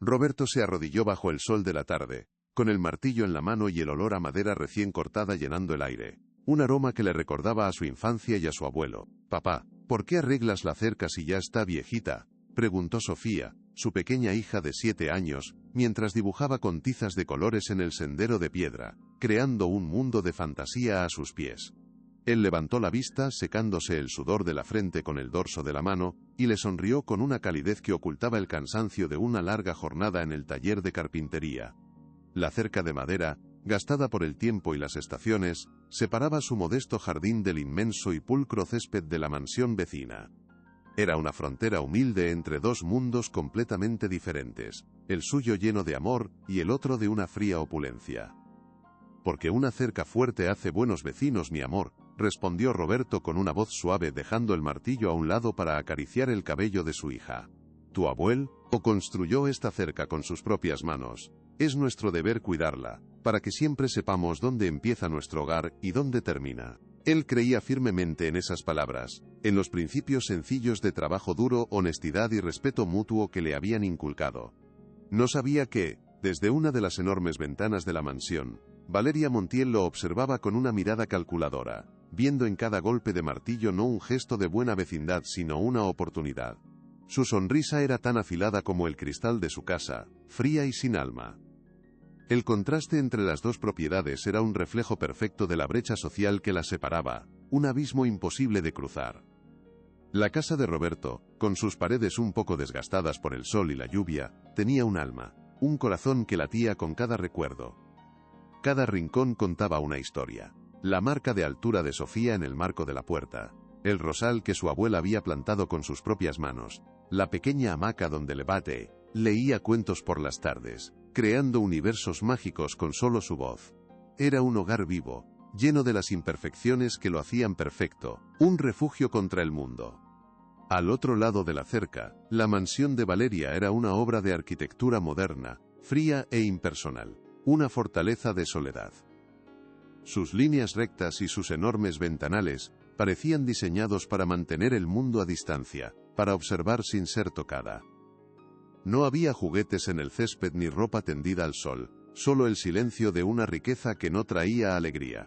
Roberto se arrodilló bajo el sol de la tarde, con el martillo en la mano y el olor a madera recién cortada llenando el aire. Un aroma que le recordaba a su infancia y a su abuelo. «Papá, ¿por qué arreglas la cerca si ya está viejita?», preguntó Sofía, su pequeña hija de 7 años, mientras dibujaba con tizas de colores en el sendero de piedra, creando un mundo de fantasía a sus pies. Él levantó la vista, secándose el sudor de la frente con el dorso de la mano, y le sonrió con una calidez que ocultaba el cansancio de una larga jornada en el taller de carpintería. La cerca de madera, gastada por el tiempo y las estaciones, separaba su modesto jardín del inmenso y pulcro césped de la mansión vecina. Era una frontera humilde entre dos mundos completamente diferentes, el suyo lleno de amor y el otro de una fría opulencia. «Porque una cerca fuerte hace buenos vecinos, mi amor», respondió Roberto con una voz suave, dejando el martillo a un lado para acariciar el cabello de su hija. «¿Tu abuelo construyó esta cerca con sus propias manos? Es nuestro deber cuidarla, para que siempre sepamos dónde empieza nuestro hogar y dónde termina». Él creía firmemente en esas palabras, en los principios sencillos de trabajo duro, honestidad y respeto mutuo que le habían inculcado. No sabía que, desde una de las enormes ventanas de la mansión, Valeria Montiel lo observaba con una mirada calculadora, viendo en cada golpe de martillo no un gesto de buena vecindad sino una oportunidad. Su sonrisa era tan afilada como el cristal de su casa, fría y sin alma. El contraste entre las dos propiedades era un reflejo perfecto de la brecha social que las separaba, un abismo imposible de cruzar. La casa de Roberto, con sus paredes un poco desgastadas por el sol y la lluvia, tenía un alma, un corazón que latía con cada recuerdo. Cada rincón contaba una historia. La marca de altura de Sofía en el marco de la puerta, el rosal que su abuela había plantado con sus propias manos, la pequeña hamaca donde Lebate leía cuentos por las tardes, creando universos mágicos con solo su voz. Era un hogar vivo, lleno de las imperfecciones que lo hacían perfecto, un refugio contra el mundo. Al otro lado de la cerca, la mansión de Valeria era una obra de arquitectura moderna, fría e impersonal, una fortaleza de soledad. Sus líneas rectas y sus enormes ventanales parecían diseñados para mantener el mundo a distancia, para observar sin ser tocada. No había juguetes en el césped ni ropa tendida al sol, solo el silencio de una riqueza que no traía alegría.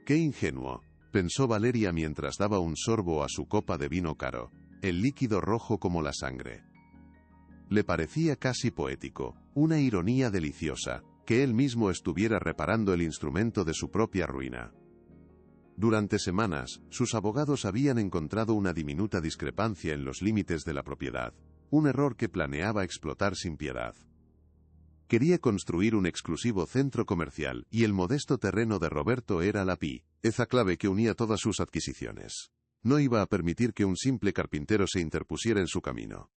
«Qué ingenuo», pensó Valeria mientras daba un sorbo a su copa de vino caro, el líquido rojo como la sangre. Le parecía casi poético, una ironía deliciosa, que él mismo estuviera reparando el instrumento de su propia ruina. Durante semanas, sus abogados habían encontrado una diminuta discrepancia en los límites de la propiedad, un error que planeaba explotar sin piedad. Quería construir un exclusivo centro comercial, y el modesto terreno de Roberto era la pieza clave que unía todas sus adquisiciones. No iba a permitir que un simple carpintero se interpusiera en su camino.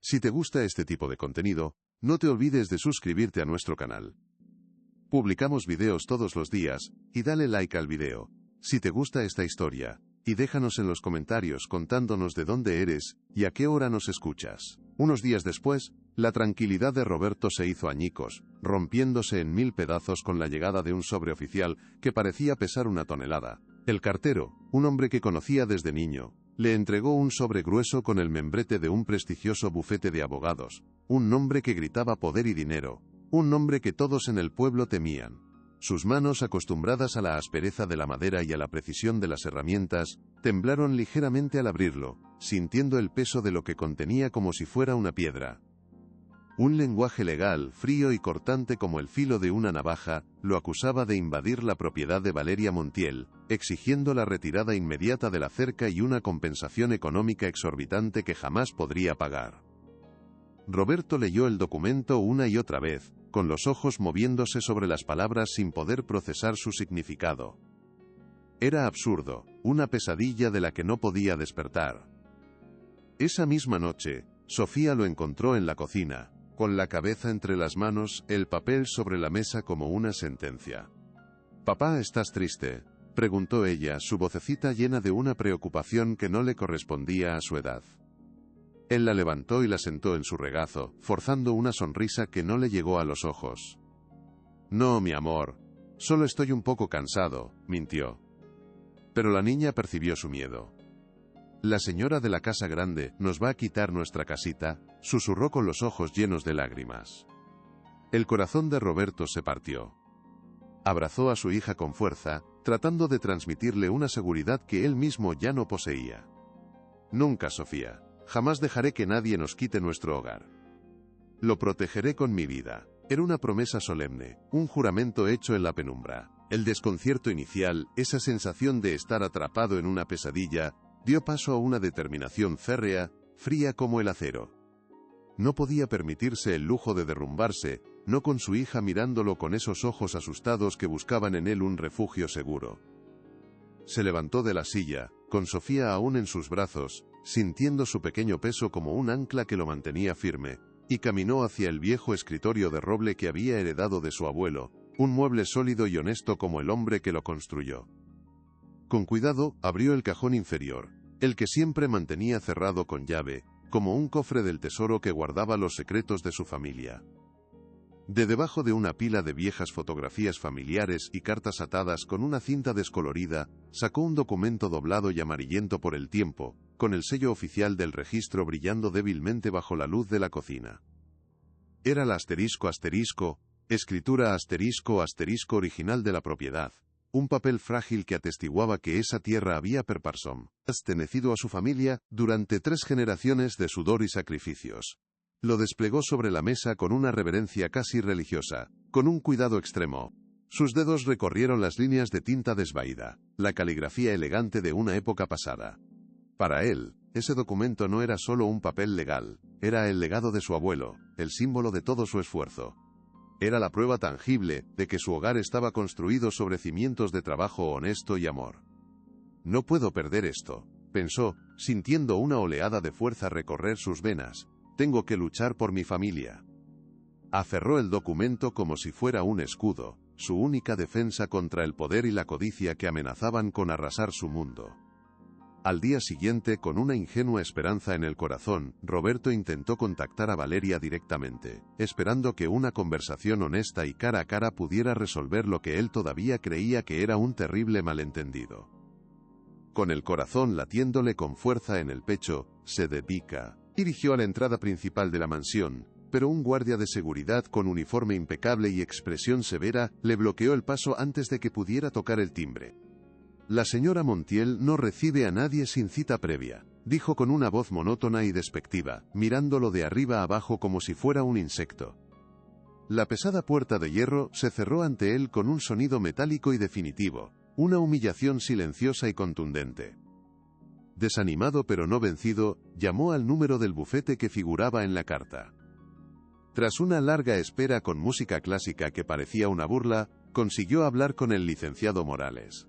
Si te gusta este tipo de contenido, no te olvides de suscribirte a nuestro canal. Publicamos videos todos los días, y dale like al video, si te gusta esta historia, y déjanos en los comentarios contándonos de dónde eres, y a qué hora nos escuchas. Unos días después, la tranquilidad de Roberto se hizo añicos, rompiéndose en 1000 pedazos con la llegada de un sobreoficial que parecía pesar 1 tonelada. El cartero, un hombre que conocía desde niño, le entregó un sobre grueso con el membrete de un prestigioso bufete de abogados, un nombre que gritaba poder y dinero, un nombre que todos en el pueblo temían. Sus manos, acostumbradas a la aspereza de la madera y a la precisión de las herramientas, temblaron ligeramente al abrirlo, sintiendo el peso de lo que contenía como si fuera una piedra. Un lenguaje legal, frío y cortante como el filo de una navaja, lo acusaba de invadir la propiedad de Valeria Montiel, exigiendo la retirada inmediata de la cerca y una compensación económica exorbitante que jamás podría pagar. Roberto leyó el documento una y otra vez, con los ojos moviéndose sobre las palabras sin poder procesar su significado. Era absurdo, una pesadilla de la que no podía despertar. Esa misma noche, Sofía lo encontró en la cocina, con la cabeza entre las manos, el papel sobre la mesa como una sentencia. «Papá, ¿estás triste?», preguntó ella, su vocecita llena de una preocupación que no le correspondía a su edad. Él la levantó y la sentó en su regazo, forzando una sonrisa que no le llegó a los ojos. «No, mi amor, solo estoy un poco cansado», mintió. Pero la niña percibió su miedo. «La señora de la casa grande nos va a quitar nuestra casita», susurró con los ojos llenos de lágrimas. El corazón de Roberto se partió. Abrazó a su hija con fuerza, tratando de transmitirle una seguridad que él mismo ya no poseía. Nunca, Sofía. Jamás dejaré que nadie nos quite nuestro hogar. Lo protegeré con mi vida. Era una promesa solemne, un juramento hecho en la penumbra. El desconcierto inicial, esa sensación de estar atrapado en una pesadilla, dio paso a una determinación férrea, fría como el acero. No podía permitirse el lujo de derrumbarse, no con su hija mirándolo con esos ojos asustados que buscaban en él un refugio seguro. Se levantó de la silla, con Sofía aún en sus brazos, sintiendo su pequeño peso como un ancla que lo mantenía firme, y caminó hacia el viejo escritorio de roble que había heredado de su abuelo, un mueble sólido y honesto como el hombre que lo construyó. Con cuidado, abrió el cajón inferior, el que siempre mantenía cerrado con llave, como un cofre del tesoro que guardaba los secretos de su familia. De debajo de una pila de viejas fotografías familiares y cartas atadas con una cinta descolorida, sacó un documento doblado y amarillento por el tiempo, con el sello oficial del registro brillando débilmente bajo la luz de la cocina. Era la escritura original de la propiedad, un papel frágil que atestiguaba que esa tierra había pertenecido a su familia durante 3 generaciones de sudor y sacrificios. Lo desplegó sobre la mesa con una reverencia casi religiosa, con un cuidado extremo. Sus dedos recorrieron las líneas de tinta desvaída, la caligrafía elegante de una época pasada. Para él, ese documento no era solo un papel legal, era el legado de su abuelo, el símbolo de todo su esfuerzo. Era la prueba tangible de que su hogar estaba construido sobre cimientos de trabajo honesto y amor. No puedo perder esto, pensó, sintiendo una oleada de fuerza recorrer sus venas. Tengo que luchar por mi familia. Aferró el documento como si fuera un escudo, su única defensa contra el poder y la codicia que amenazaban con arrasar su mundo. Al día siguiente, con una ingenua esperanza en el corazón, Roberto intentó contactar a Valeria directamente, esperando que una conversación honesta y cara a cara pudiera resolver lo que él todavía creía que era un terrible malentendido. Con el corazón latiéndole con fuerza en el pecho, se dirigió a la entrada principal de la mansión, pero un guardia de seguridad con uniforme impecable y expresión severa le bloqueó el paso antes de que pudiera tocar el timbre. La señora Montiel no recibe a nadie sin cita previa, dijo con una voz monótona y despectiva, mirándolo de arriba abajo como si fuera un insecto. La pesada puerta de hierro se cerró ante él con un sonido metálico y definitivo, una humillación silenciosa y contundente. Desanimado pero no vencido, llamó al número del bufete que figuraba en la carta. Tras una larga espera con música clásica que parecía una burla, consiguió hablar con el licenciado Morales.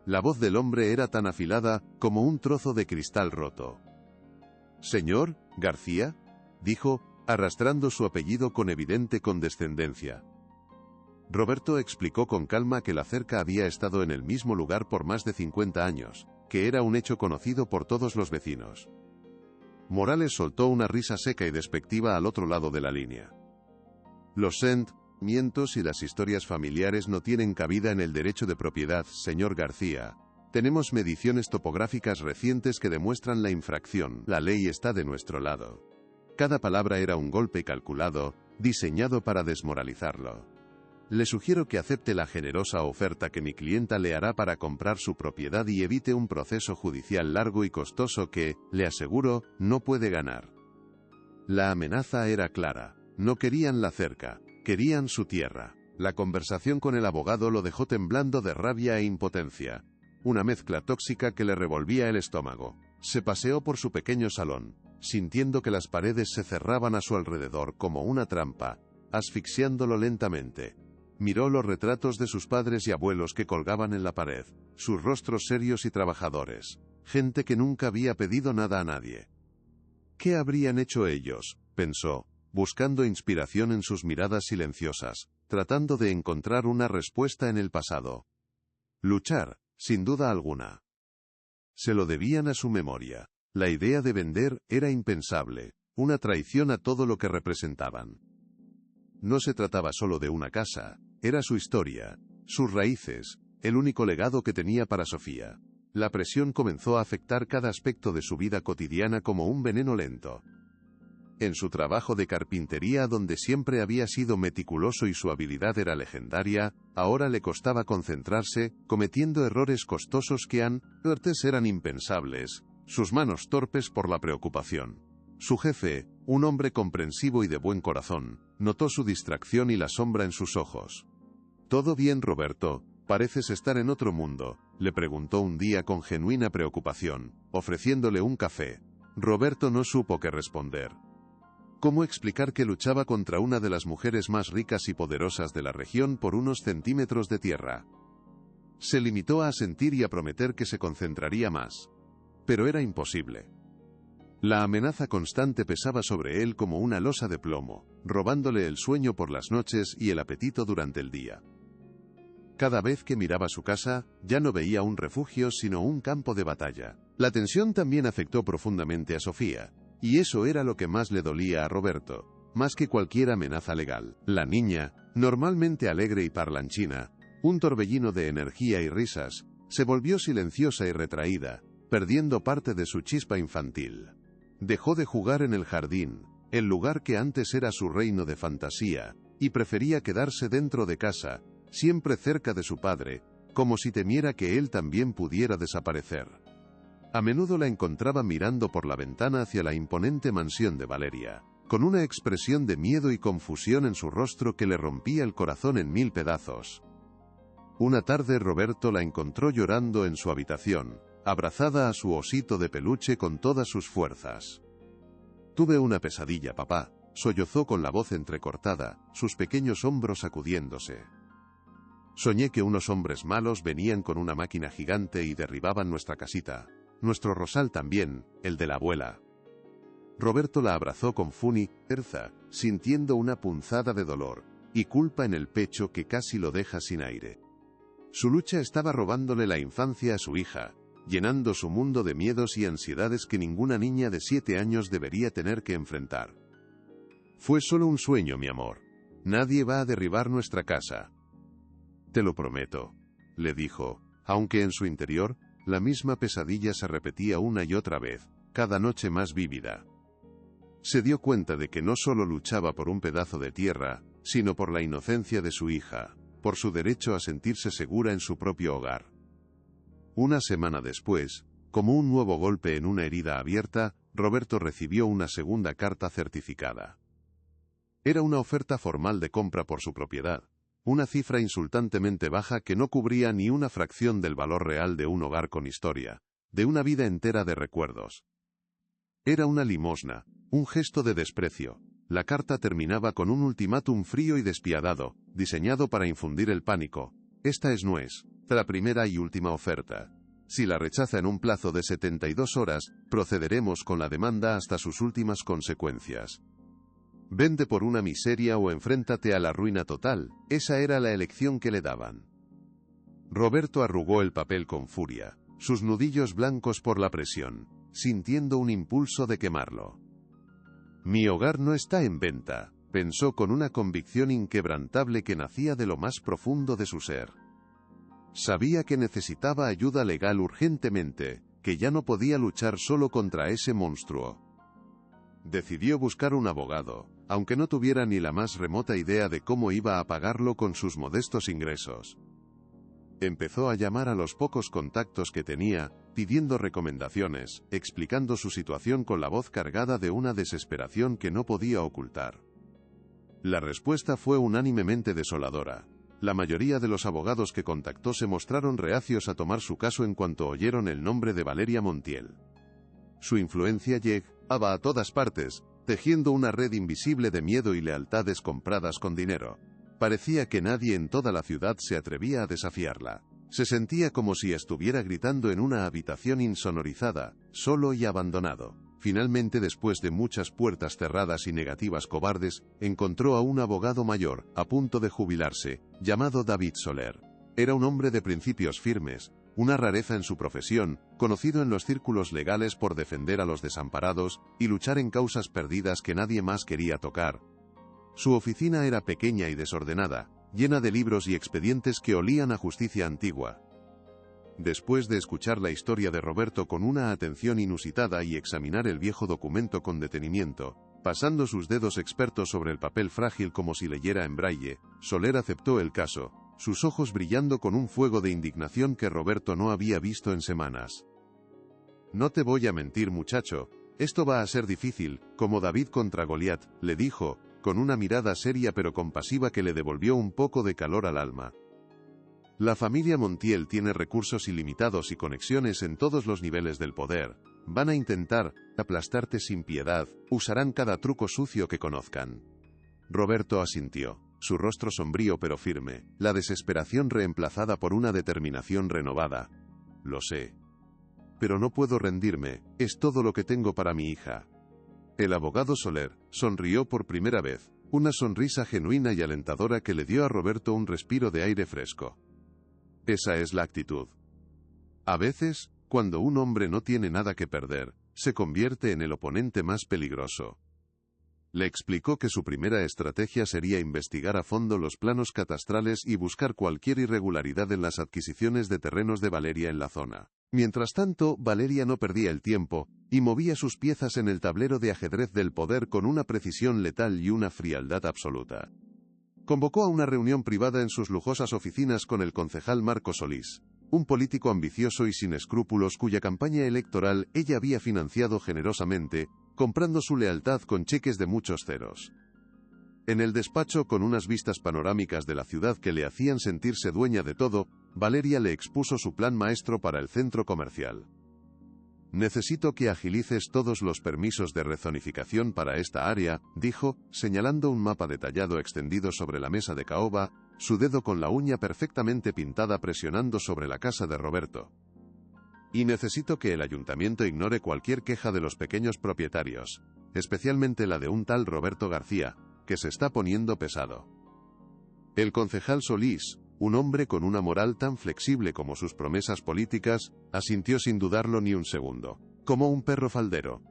La voz del hombre era tan afilada como un trozo de cristal roto. «¿Señor García?», dijo, arrastrando su apellido con evidente condescendencia. Roberto explicó con calma que la cerca había estado en el mismo lugar por más de 50 años, que era un hecho conocido por todos los vecinos. Morales soltó una risa seca y despectiva al otro lado de la línea. Los sentimientos y las historias familiares no tienen cabida en el derecho de propiedad, señor García. Tenemos mediciones topográficas recientes que demuestran la infracción. La ley está de nuestro lado. Cada palabra era un golpe calculado, diseñado para desmoralizarlo. Le sugiero que acepte la generosa oferta que mi clienta le hará para comprar su propiedad y evite un proceso judicial largo y costoso que, le aseguro, no puede ganar. La amenaza era clara. No querían la cerca, querían su tierra. La conversación con el abogado lo dejó temblando de rabia e impotencia. Una mezcla tóxica que le revolvía el estómago. Se paseó por su pequeño salón, sintiendo que las paredes se cerraban a su alrededor como una trampa, asfixiándolo lentamente. Miró los retratos de sus padres y abuelos que colgaban en la pared, sus rostros serios y trabajadores, gente que nunca había pedido nada a nadie. ¿Qué habrían hecho ellos?, pensó, buscando inspiración en sus miradas silenciosas, tratando de encontrar una respuesta en el pasado. Luchar, sin duda alguna. Se lo debían a su memoria. La idea de vender era impensable, una traición a todo lo que representaban. No se trataba solo de una casa, era su historia, sus raíces, el único legado que tenía para Sofía. La presión comenzó a afectar cada aspecto de su vida cotidiana como un veneno lento. En su trabajo de carpintería, donde siempre había sido meticuloso y su habilidad era legendaria, ahora le costaba concentrarse, cometiendo errores costosos que antes eran impensables, sus manos torpes por la preocupación. Su jefe, un hombre comprensivo y de buen corazón, notó su distracción y la sombra en sus ojos. «¿Todo bien, Roberto? Pareces estar en otro mundo», le preguntó un día con genuina preocupación, ofreciéndole un café. Roberto no supo qué responder. ¿Cómo explicar que luchaba contra una de las mujeres más ricas y poderosas de la región por unos centímetros de tierra? Se limitó a asentir y a prometer que se concentraría más. Pero era imposible. La amenaza constante pesaba sobre él como una losa de plomo, robándole el sueño por las noches y el apetito durante el día. Cada vez que miraba su casa, ya no veía un refugio sino un campo de batalla. La tensión también afectó profundamente a Sofía, y eso era lo que más le dolía a Roberto, más que cualquier amenaza legal. La niña, normalmente alegre y parlanchina, un torbellino de energía y risas, se volvió silenciosa y retraída, perdiendo parte de su chispa infantil. Dejó de jugar en el jardín, el lugar que antes era su reino de fantasía, y prefería quedarse dentro de casa, siempre cerca de su padre, como si temiera que él también pudiera desaparecer. A menudo la encontraba mirando por la ventana hacia la imponente mansión de Valeria, con una expresión de miedo y confusión en su rostro que le rompía el corazón en 1000 pedazos. Una tarde Roberto la encontró llorando en su habitación, abrazada a su osito de peluche con todas sus fuerzas. «Tuve una pesadilla, papá», sollozó con la voz entrecortada, sus pequeños hombros sacudiéndose. «Soñé que unos hombres malos venían con una máquina gigante y derribaban nuestra casita. Nuestro rosal también, el de la abuela». Roberto la abrazó con fuerza, sintiendo una punzada de dolor y culpa en el pecho que casi lo deja sin aire. Su lucha estaba robándole la infancia a su hija, llenando su mundo de miedos y ansiedades que ninguna niña de 7 años debería tener que enfrentar. «Fue solo un sueño, mi amor. Nadie va a derribar nuestra casa». «Te lo prometo», le dijo, aunque en su interior, la misma pesadilla se repetía una y otra vez, cada noche más vívida. Se dio cuenta de que no solo luchaba por un pedazo de tierra, sino por la inocencia de su hija, por su derecho a sentirse segura en su propio hogar. Una semana después, como un nuevo golpe en una herida abierta, Roberto recibió una segunda carta certificada. Era una oferta formal de compra por su propiedad, una cifra insultantemente baja que no cubría ni una fracción del valor real de un hogar con historia, de una vida entera de recuerdos. Era una limosna, un gesto de desprecio. La carta terminaba con un ultimátum frío y despiadado, diseñado para infundir el pánico. «Esta es nuestra primera y última oferta. Si la rechaza en un plazo de 72 horas, procederemos con la demanda hasta sus últimas consecuencias. Vende por una miseria o enfréntate a la ruina total». Esa era la elección que le daban. Roberto arrugó el papel con furia, sus nudillos blancos por la presión, sintiendo un impulso de quemarlo. «Mi hogar no está en venta», pensó con una convicción inquebrantable que nacía de lo más profundo de su ser. Sabía que necesitaba ayuda legal urgentemente, que ya no podía luchar solo contra ese monstruo. Decidió buscar un abogado, aunque no tuviera ni la más remota idea de cómo iba a pagarlo con sus modestos ingresos. Empezó a llamar a los pocos contactos que tenía, pidiendo recomendaciones, explicando su situación con la voz cargada de una desesperación que no podía ocultar. La respuesta fue unánimemente desoladora. La mayoría de los abogados que contactó se mostraron reacios a tomar su caso en cuanto oyeron el nombre de Valeria Montiel. Su influencia llegaba a todas partes, tejiendo una red invisible de miedo y lealtades compradas con dinero. Parecía que nadie en toda la ciudad se atrevía a desafiarla. Se sentía como si estuviera gritando en una habitación insonorizada, solo y abandonado. Finalmente, después de muchas puertas cerradas y negativas cobardes, encontró a un abogado mayor, a punto de jubilarse, llamado David Soler. Era un hombre de principios firmes, una rareza en su profesión, conocido en los círculos legales por defender a los desamparados y luchar en causas perdidas que nadie más quería tocar. Su oficina era pequeña y desordenada, llena de libros y expedientes que olían a justicia antigua. Después de escuchar la historia de Roberto con una atención inusitada y examinar el viejo documento con detenimiento, Pasando sus dedos expertos sobre el papel frágil como si leyera en braille, Soler aceptó el caso, sus ojos brillando con un fuego de indignación que Roberto no había visto en semanas. «No te voy a mentir, muchacho, esto va a ser difícil, como David contra Goliat», le dijo, con una mirada seria pero compasiva que le devolvió un poco de calor al alma. «La familia Montiel tiene recursos ilimitados y conexiones en todos los niveles del poder. Van a intentar aplastarte sin piedad, usarán cada truco sucio que conozcan». Roberto asintió, su rostro sombrío pero firme, la desesperación reemplazada por una determinación renovada. «Lo sé. Pero no puedo rendirme, es todo lo que tengo para mi hija». El abogado Soler sonrió por primera vez, una sonrisa genuina y alentadora que le dio a Roberto un respiro de aire fresco. Esa es la actitud. A veces, cuando un hombre no tiene nada que perder, se convierte en el oponente más peligroso. Le explicó que su primera estrategia sería investigar a fondo los planos catastrales y buscar cualquier irregularidad en las adquisiciones de terrenos de Valeria en la zona. Mientras tanto, Valeria no perdía el tiempo, y movía sus piezas en el tablero de ajedrez del poder con una precisión letal y una frialdad absoluta. Convocó a una reunión privada en sus lujosas oficinas con el concejal Marco Solís, un político ambicioso y sin escrúpulos cuya campaña electoral ella había financiado generosamente, comprando su lealtad con cheques de muchos ceros. En el despacho, con unas vistas panorámicas de la ciudad que le hacían sentirse dueña de todo, Valeria le expuso su plan maestro para el centro comercial. «Necesito que agilices todos los permisos de rezonificación para esta área», dijo, señalando un mapa detallado extendido sobre la mesa de caoba, su dedo con la uña perfectamente pintada presionando sobre la casa de Roberto. «Y necesito que el ayuntamiento ignore cualquier queja de los pequeños propietarios, especialmente la de un tal Roberto García, que se está poniendo pesado». El concejal Solís, un hombre con una moral tan flexible como sus promesas políticas, asintió sin dudarlo ni un segundo, como un perro faldero.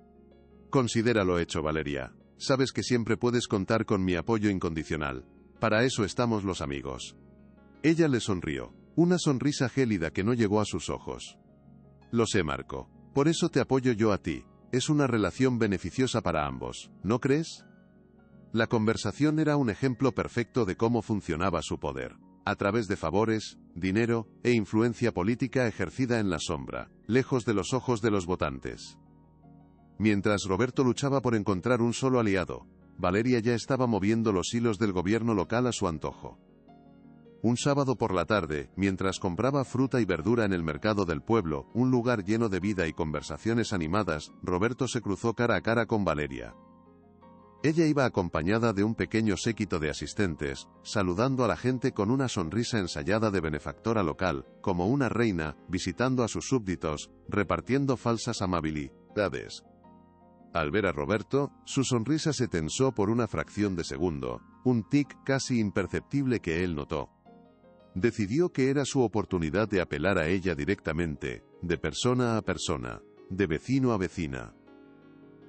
«Considéralo hecho, Valeria. Sabes que siempre puedes contar con mi apoyo incondicional. Para eso estamos los amigos». Ella le sonrió, una sonrisa gélida que no llegó a sus ojos. «Lo sé, Marco. Por eso te apoyo yo a ti. Es una relación beneficiosa para ambos, ¿no crees?». La conversación era un ejemplo perfecto de cómo funcionaba su poder. A través de favores, dinero e influencia política ejercida en la sombra, lejos de los ojos de los votantes. Mientras Roberto luchaba por encontrar un solo aliado, Valeria ya estaba moviendo los hilos del gobierno local a su antojo. Un sábado por la tarde, mientras compraba fruta y verdura en el mercado del pueblo, un lugar lleno de vida y conversaciones animadas, Roberto se cruzó cara a cara con Valeria. Ella iba acompañada de un pequeño séquito de asistentes, saludando a la gente con una sonrisa ensayada de benefactora local, como una reina, visitando a sus súbditos, repartiendo falsas amabilidades. Al ver a Roberto, su sonrisa se tensó por una fracción de segundo, un tic casi imperceptible que él notó. Decidió que era su oportunidad de apelar a ella directamente, de persona a persona, de vecino a vecina.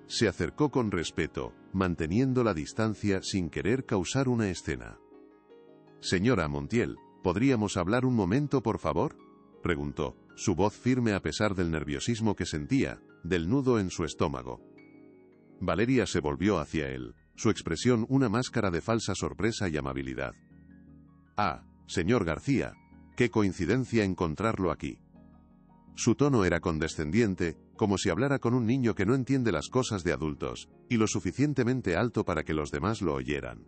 Se acercó con respeto, manteniendo la distancia sin querer causar una escena. «Señora Montiel, ¿podríamos hablar un momento, por favor?», preguntó, su voz firme a pesar del nerviosismo que sentía, del nudo en su estómago. Valeria se volvió hacia él, su expresión una máscara de falsa sorpresa y amabilidad. «Ah, señor García, qué coincidencia encontrarlo aquí». Su tono era condescendiente, como si hablara con un niño que no entiende las cosas de adultos, y lo suficientemente alto para que los demás lo oyeran.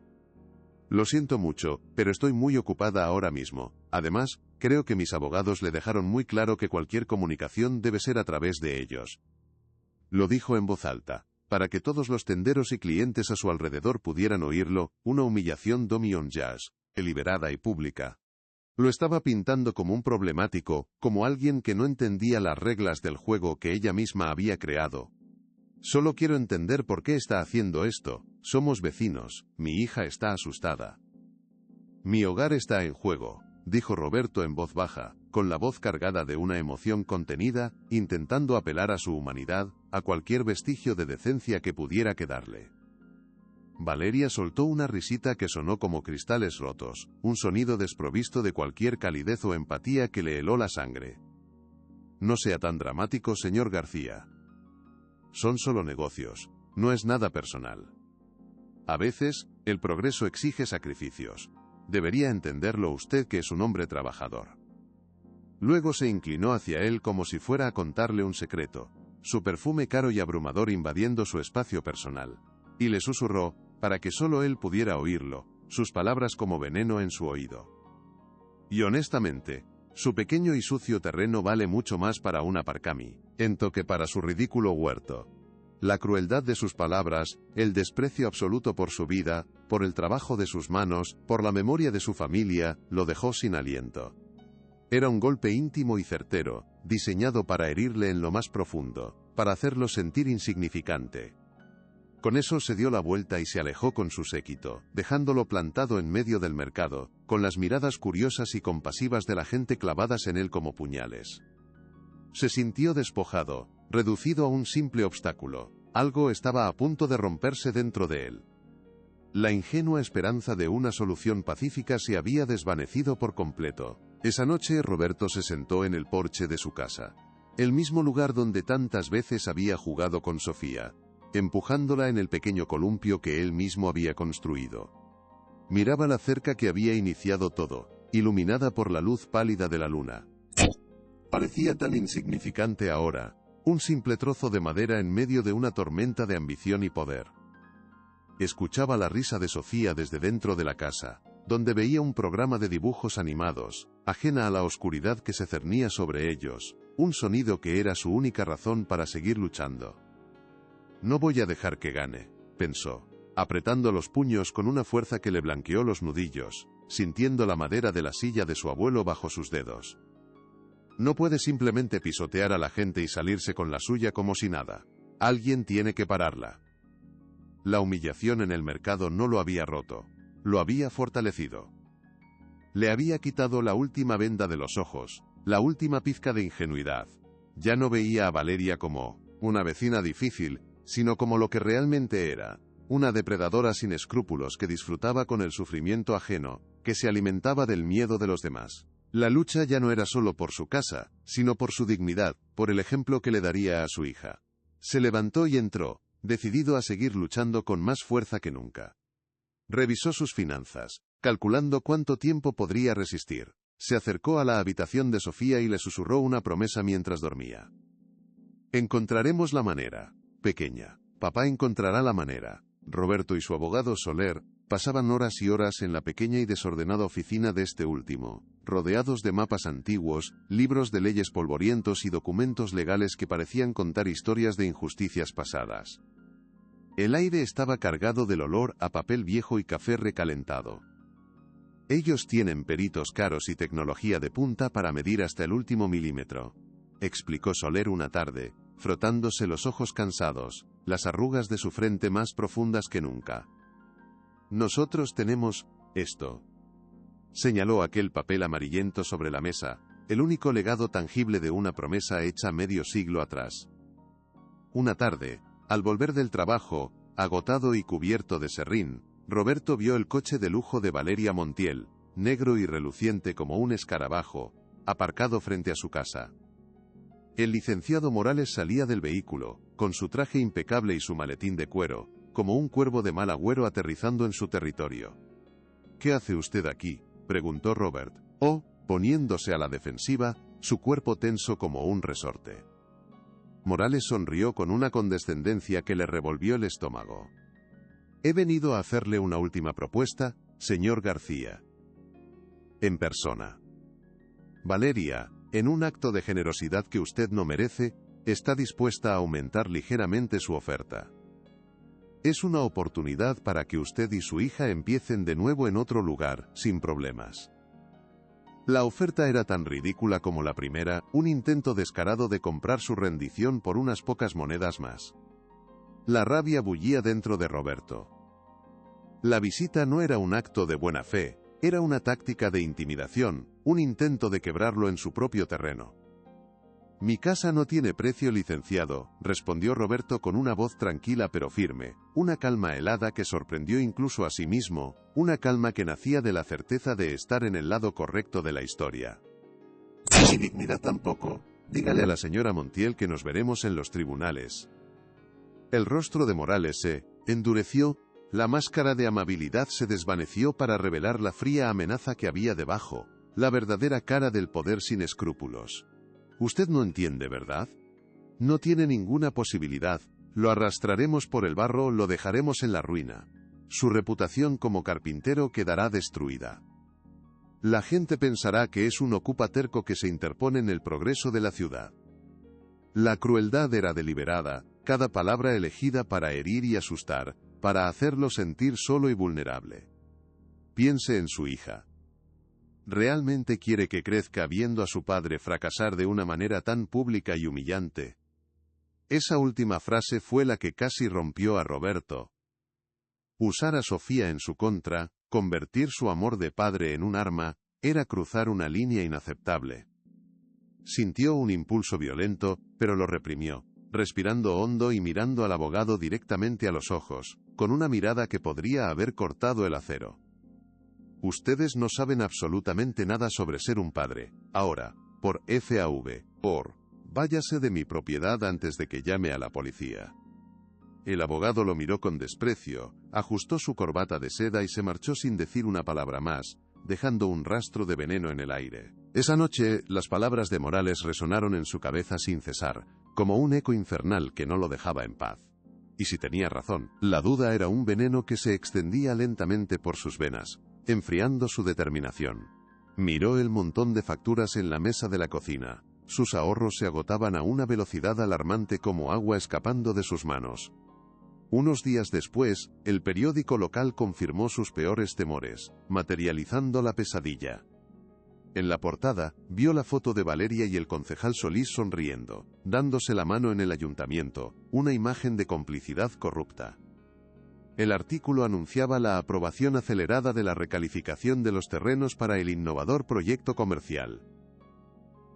«Lo siento mucho, pero estoy muy ocupada ahora mismo. Además, creo que mis abogados le dejaron muy claro que cualquier comunicación debe ser a través de ellos». Lo dijo en voz alta, para que todos los tenderos y clientes a su alrededor pudieran oírlo, una humillación dominante, deliberada y pública. Lo estaba pintando como un problemático, como alguien que no entendía las reglas del juego que ella misma había creado. «Solo quiero entender por qué está haciendo esto. Somos vecinos, mi hija está asustada». «Mi hogar está en juego», dijo Roberto en voz baja, con la voz cargada de una emoción contenida, intentando apelar a su humanidad, a cualquier vestigio de decencia que pudiera quedarle. Valeria soltó una risita que sonó como cristales rotos, un sonido desprovisto de cualquier calidez o empatía que le heló la sangre. «No sea tan dramático, señor García. Son solo negocios, no es nada personal». A veces, el progreso exige sacrificios. Debería entenderlo usted que es un hombre trabajador. Luego se inclinó hacia él como si fuera a contarle un secreto, su perfume caro y abrumador invadiendo su espacio personal. Y le susurró, para que solo él pudiera oírlo, sus palabras como veneno en su oído. Y honestamente, su pequeño y sucio terreno vale mucho más para un aparcami, que para su ridículo huerto. La crueldad de sus palabras, el desprecio absoluto por su vida, por el trabajo de sus manos, por la memoria de su familia, lo dejó sin aliento. Era un golpe íntimo y certero, diseñado para herirle en lo más profundo, para hacerlo sentir insignificante. Con eso se dio la vuelta y se alejó con su séquito, dejándolo plantado en medio del mercado, con las miradas curiosas y compasivas de la gente clavadas en él como puñales. Se sintió despojado, reducido a un simple obstáculo. Algo estaba a punto de romperse dentro de él. La ingenua esperanza de una solución pacífica se había desvanecido por completo. Esa noche Roberto se sentó en el porche de su casa. El mismo lugar donde tantas veces había jugado con Sofía, empujándola en el pequeño columpio que él mismo había construido. Miraba la cerca que había iniciado todo, iluminada por la luz pálida de la luna. Parecía tan insignificante ahora, un simple trozo de madera en medio de una tormenta de ambición y poder. Escuchaba la risa de Sofía desde dentro de la casa, donde veía un programa de dibujos animados, ajena a la oscuridad que se cernía sobre ellos, un sonido que era su única razón para seguir luchando. No voy a dejar que gane, pensó, apretando los puños con una fuerza que le blanqueó los nudillos, sintiendo la madera de la silla de su abuelo bajo sus dedos. No puede simplemente pisotear a la gente y salirse con la suya como si nada. Alguien tiene que pararla. La humillación en el mercado no lo había roto, lo había fortalecido. Le había quitado la última venda de los ojos, la última pizca de ingenuidad. Ya no veía a Valeria como una vecina difícil, sino como lo que realmente era, una depredadora sin escrúpulos que disfrutaba con el sufrimiento ajeno, que se alimentaba del miedo de los demás. La lucha ya no era solo por su casa, sino por su dignidad, por el ejemplo que le daría a su hija. Se levantó y entró, decidido a seguir luchando con más fuerza que nunca. Revisó sus finanzas, calculando cuánto tiempo podría resistir. Se acercó a la habitación de Sofía y le susurró una promesa mientras dormía. Encontraremos la manera, pequeña. Papá encontrará la manera. Roberto y su abogado Soler pasaban horas y horas en la pequeña y desordenada oficina de este último, rodeados de mapas antiguos, libros de leyes polvorientos y documentos legales que parecían contar historias de injusticias pasadas. El aire estaba cargado del olor a papel viejo y café recalentado. Ellos tienen peritos caros y tecnología de punta para medir hasta el último milímetro, explicó Soler una tarde, frotándose los ojos cansados, las arrugas de su frente más profundas que nunca. Nosotros tenemos esto. Señaló aquel papel amarillento sobre la mesa, el único legado tangible de una promesa hecha medio siglo atrás. Una tarde, al volver del trabajo, agotado y cubierto de serrín, Roberto vio el coche de lujo de Valeria Montiel, negro y reluciente como un escarabajo, aparcado frente a su casa. El licenciado Morales salía del vehículo, con su traje impecable y su maletín de cuero, como un cuervo de mal agüero aterrizando en su territorio. ¿Qué hace usted aquí?, preguntó Robert, poniéndose a la defensiva, su cuerpo tenso como un resorte. Morales sonrió con una condescendencia que le revolvió el estómago. He venido a hacerle una última propuesta, señor García. En persona. Valeria, en un acto de generosidad que usted no merece, está dispuesta a aumentar ligeramente su oferta. Es una oportunidad para que usted y su hija empiecen de nuevo en otro lugar, sin problemas. La oferta era tan ridícula como la primera, un intento descarado de comprar su rendición por unas pocas monedas más. La rabia bullía dentro de Roberto. La visita no era un acto de buena fe, era una táctica de intimidación, un intento de quebrarlo en su propio terreno. Mi casa no tiene precio, licenciado, respondió Roberto con una voz tranquila pero firme, una calma helada que sorprendió incluso a sí mismo, una calma que nacía de la certeza de estar en el lado correcto de la historia. Mi dignidad tampoco. Dígale a la señora Montiel que nos veremos en los tribunales. El rostro de Morales se endureció, La máscara de amabilidad se desvaneció para revelar la fría amenaza que había debajo, la verdadera cara del poder sin escrúpulos. Usted no entiende, ¿verdad? No tiene ninguna posibilidad, lo arrastraremos por el barro, lo dejaremos en la ruina. Su reputación como carpintero quedará destruida. La gente pensará que es un ocupa terco que se interpone en el progreso de la ciudad. La crueldad era deliberada, cada palabra elegida para herir y asustar, para hacerlo sentir solo y vulnerable. Piense en su hija. ¿Realmente quiere que crezca viendo a su padre fracasar de una manera tan pública y humillante? Esa última frase fue la que casi rompió a Roberto. Usar a Sofía en su contra, convertir su amor de padre en un arma, era cruzar una línea inaceptable. Sintió un impulso violento, pero lo reprimió, respirando hondo y mirando al abogado directamente a los ojos, con una mirada que podría haber cortado el acero. Ustedes no saben absolutamente nada sobre ser un padre. Ahora, por FAV, váyase de mi propiedad antes de que llame a la policía. El abogado lo miró con desprecio, ajustó su corbata de seda y se marchó sin decir una palabra más, dejando un rastro de veneno en el aire. Esa noche, las palabras de Morales resonaron en su cabeza sin cesar, como un eco infernal que no lo dejaba en paz. Y si tenía razón, la duda era un veneno que se extendía lentamente por sus venas, enfriando su determinación. Miró el montón de facturas en la mesa de la cocina. Sus ahorros se agotaban a una velocidad alarmante como agua escapando de sus manos. Unos días después, el periódico local confirmó sus peores temores, materializando la pesadilla. En la portada, vio la foto de Valeria y el concejal Solís sonriendo, dándose la mano en el ayuntamiento, una imagen de complicidad corrupta. El artículo anunciaba la aprobación acelerada de la recalificación de los terrenos para el innovador proyecto comercial.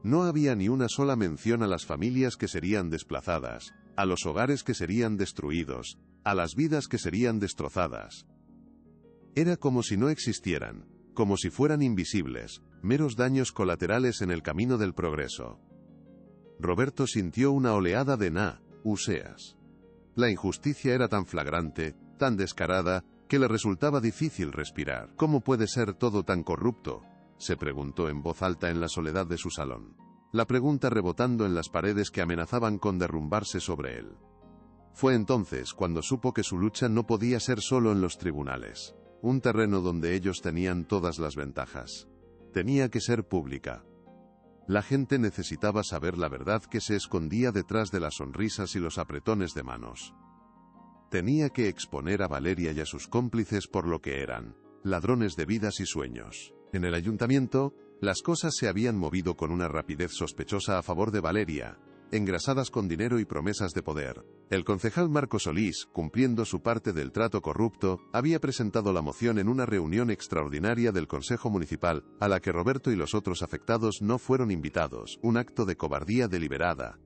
No había ni una sola mención a las familias que serían desplazadas, a los hogares que serían destruidos, a las vidas que serían destrozadas. Era como si no existieran, como si fueran invisibles, meros daños colaterales en el camino del progreso. Roberto sintió una oleada de náuseas. La injusticia era tan flagrante, tan descarada, que le resultaba difícil respirar. ¿Cómo puede ser todo tan corrupto?, se preguntó en voz alta en la soledad de su salón. La pregunta rebotando en las paredes que amenazaban con derrumbarse sobre él. Fue entonces cuando supo que su lucha no podía ser solo en los tribunales, un terreno donde ellos tenían todas las ventajas. Tenía que ser pública. La gente necesitaba saber la verdad que se escondía detrás de las sonrisas y los apretones de manos. Tenía que exponer a Valeria y a sus cómplices por lo que eran, ladrones de vidas y sueños. En el ayuntamiento, las cosas se habían movido con una rapidez sospechosa a favor de Valeria, engrasadas con dinero y promesas de poder. El concejal Marco Solís, cumpliendo su parte del trato corrupto, había presentado la moción en una reunión extraordinaria del Consejo Municipal, a la que Roberto y los otros afectados no fueron invitados, un acto de cobardía deliberada.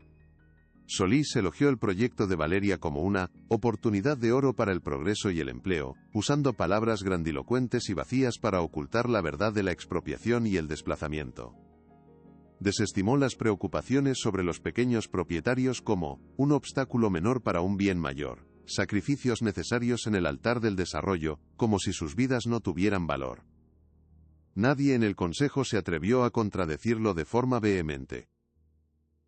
Solís elogió el proyecto de Valeria como una oportunidad de oro para el progreso y el empleo, usando palabras grandilocuentes y vacías para ocultar la verdad de la expropiación y el desplazamiento. Desestimó las preocupaciones sobre los pequeños propietarios como un obstáculo menor para un bien mayor, sacrificios necesarios en el altar del desarrollo, como si sus vidas no tuvieran valor. Nadie en el Consejo se atrevió a contradecirlo de forma vehemente.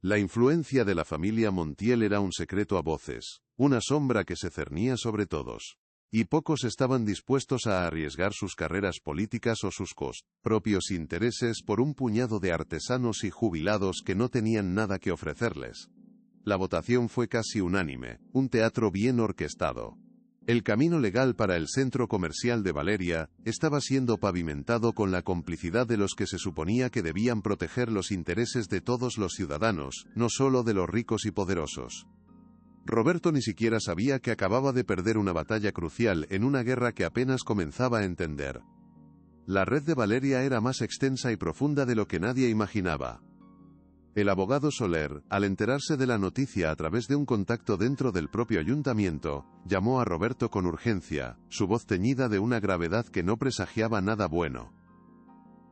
La influencia de la familia Montiel era un secreto a voces, una sombra que se cernía sobre todos. Y pocos estaban dispuestos a arriesgar sus carreras políticas o sus propios intereses por un puñado de artesanos y jubilados que no tenían nada que ofrecerles. La votación fue casi unánime, un teatro bien orquestado. El camino legal para el centro comercial de Valeria estaba siendo pavimentado con la complicidad de los que se suponía que debían proteger los intereses de todos los ciudadanos, no solo de los ricos y poderosos. Roberto ni siquiera sabía que acababa de perder una batalla crucial en una guerra que apenas comenzaba a entender. La red de Valeria era más extensa y profunda de lo que nadie imaginaba. El abogado Soler, al enterarse de la noticia a través de un contacto dentro del propio ayuntamiento, llamó a Roberto con urgencia, su voz teñida de una gravedad que no presagiaba nada bueno.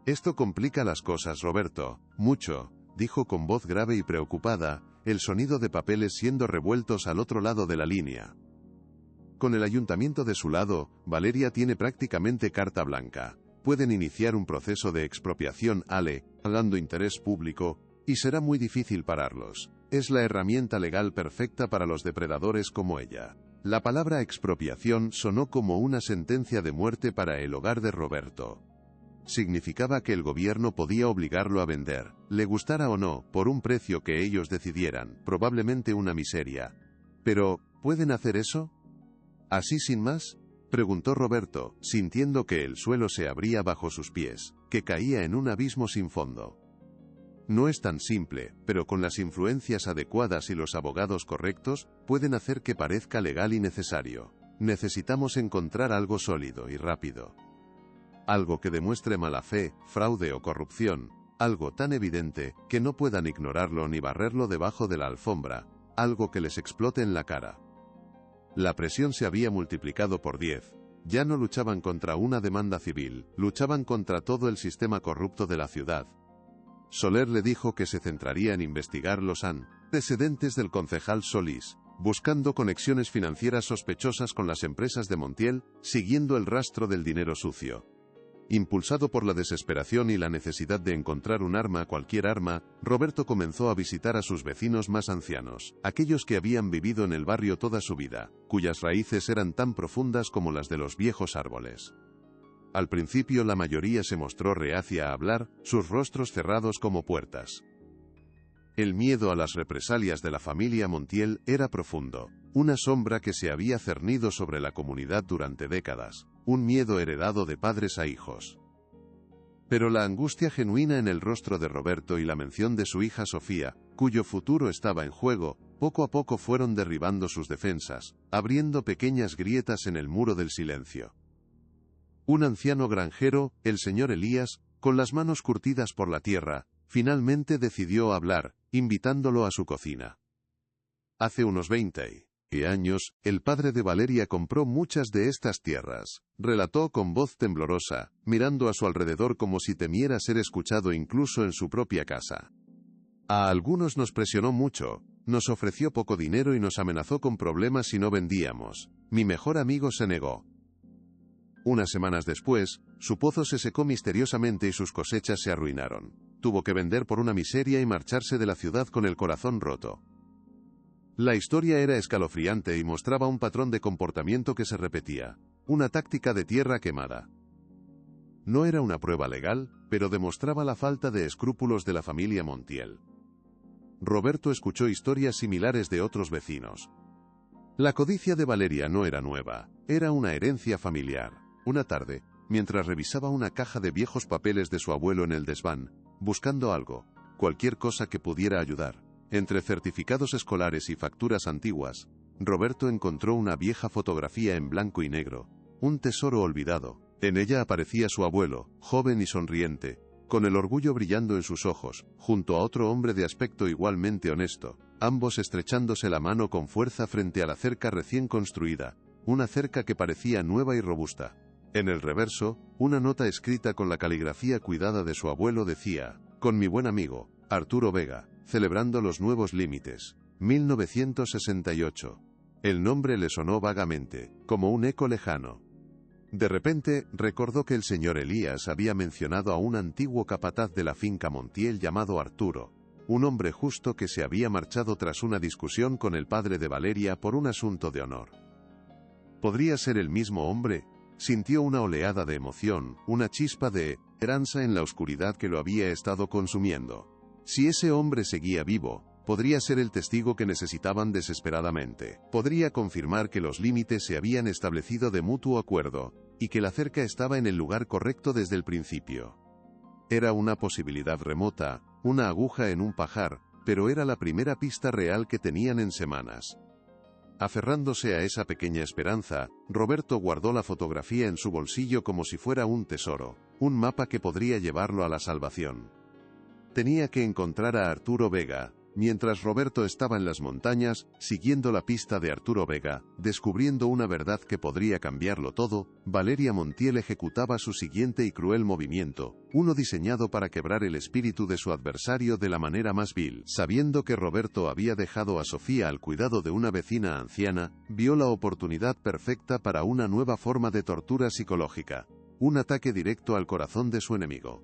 «Esto complica las cosas, Roberto, mucho», dijo con voz grave y preocupada, el sonido de papeles siendo revueltos al otro lado de la línea. Con el ayuntamiento de su lado, Valeria tiene prácticamente carta blanca. Pueden iniciar un proceso de expropiación pagando interés público, y será muy difícil pararlos. Es la herramienta legal perfecta para los depredadores como ella. La palabra expropiación sonó como una sentencia de muerte para el hogar de Roberto. Significaba que el gobierno podía obligarlo a vender, le gustara o no, por un precio que ellos decidieran, probablemente una miseria. Pero, ¿pueden hacer eso? ¿Así sin más? Preguntó Roberto, sintiendo que el suelo se abría bajo sus pies, que caía en un abismo sin fondo. No es tan simple, pero con las influencias adecuadas y los abogados correctos, pueden hacer que parezca legal y necesario. Necesitamos encontrar algo sólido y rápido. Algo que demuestre mala fe, fraude o corrupción, algo tan evidente que no puedan ignorarlo ni barrerlo debajo de la alfombra, algo que les explote en la cara. La presión se había multiplicado por 10. Ya no luchaban contra una demanda civil, luchaban contra todo el sistema corrupto de la ciudad. Soler le dijo que se centraría en investigar los antecedentes del concejal Solís, buscando conexiones financieras sospechosas con las empresas de Montiel, siguiendo el rastro del dinero sucio. Impulsado por la desesperación y la necesidad de encontrar un arma, cualquier arma, Roberto comenzó a visitar a sus vecinos más ancianos, aquellos que habían vivido en el barrio toda su vida, cuyas raíces eran tan profundas como las de los viejos árboles. Al principio la mayoría se mostró reacia a hablar, sus rostros cerrados como puertas. El miedo a las represalias de la familia Montiel era profundo, una sombra que se había cernido sobre la comunidad durante décadas, un miedo heredado de padres a hijos. Pero la angustia genuina en el rostro de Roberto y la mención de su hija Sofía, cuyo futuro estaba en juego, poco a poco fueron derribando sus defensas, abriendo pequeñas grietas en el muro del silencio. Un anciano granjero, el señor Elías, con las manos curtidas por la tierra, finalmente decidió hablar, invitándolo a su cocina. Hace unos 20 años, el padre de Valeria compró muchas de estas tierras, relató con voz temblorosa, mirando a su alrededor como si temiera ser escuchado incluso en su propia casa. A algunos nos presionó mucho, nos ofreció poco dinero y nos amenazó con problemas si no vendíamos. Mi mejor amigo se negó. Unas semanas después, su pozo se secó misteriosamente y sus cosechas se arruinaron. Tuvo que vender por una miseria y marcharse de la ciudad con el corazón roto. La historia era escalofriante y mostraba un patrón de comportamiento que se repetía, una táctica de tierra quemada. No era una prueba legal, pero demostraba la falta de escrúpulos de la familia Montiel. Roberto escuchó historias similares de otros vecinos. La codicia de Valeria no era nueva, era una herencia familiar. Una tarde, mientras revisaba una caja de viejos papeles de su abuelo en el desván, buscando algo, cualquier cosa que pudiera ayudar, entre certificados escolares y facturas antiguas, Roberto encontró una vieja fotografía en blanco y negro, un tesoro olvidado. En ella aparecía su abuelo, joven y sonriente, con el orgullo brillando en sus ojos, junto a otro hombre de aspecto igualmente honesto, ambos estrechándose la mano con fuerza frente a la cerca recién construida, una cerca que parecía nueva y robusta. En el reverso, una nota escrita con la caligrafía cuidada de su abuelo decía, con mi buen amigo, Arturo Vega, celebrando los nuevos límites, 1968. El nombre le sonó vagamente, como un eco lejano. De repente, recordó que el señor Elías había mencionado a un antiguo capataz de la finca Montiel llamado Arturo, un hombre justo que se había marchado tras una discusión con el padre de Valeria por un asunto de honor. ¿Podría ser el mismo hombre? Sintió una oleada de emoción, una chispa de esperanza en la oscuridad que lo había estado consumiendo. Si ese hombre seguía vivo, podría ser el testigo que necesitaban desesperadamente. Podría confirmar que los límites se habían establecido de mutuo acuerdo, y que la cerca estaba en el lugar correcto desde el principio. Era una posibilidad remota, una aguja en un pajar, pero era la primera pista real que tenían en semanas. Aferrándose a esa pequeña esperanza, Roberto guardó la fotografía en su bolsillo como si fuera un tesoro, un mapa que podría llevarlo a la salvación. Tenía que encontrar a Arturo Vega, Mientras Roberto estaba en las montañas, siguiendo la pista de Arturo Vega, descubriendo una verdad que podría cambiarlo todo, Valeria Montiel ejecutaba su siguiente y cruel movimiento, uno diseñado para quebrar el espíritu de su adversario de la manera más vil. Sabiendo que Roberto había dejado a Sofía al cuidado de una vecina anciana, vio la oportunidad perfecta para una nueva forma de tortura psicológica. Un ataque directo al corazón de su enemigo.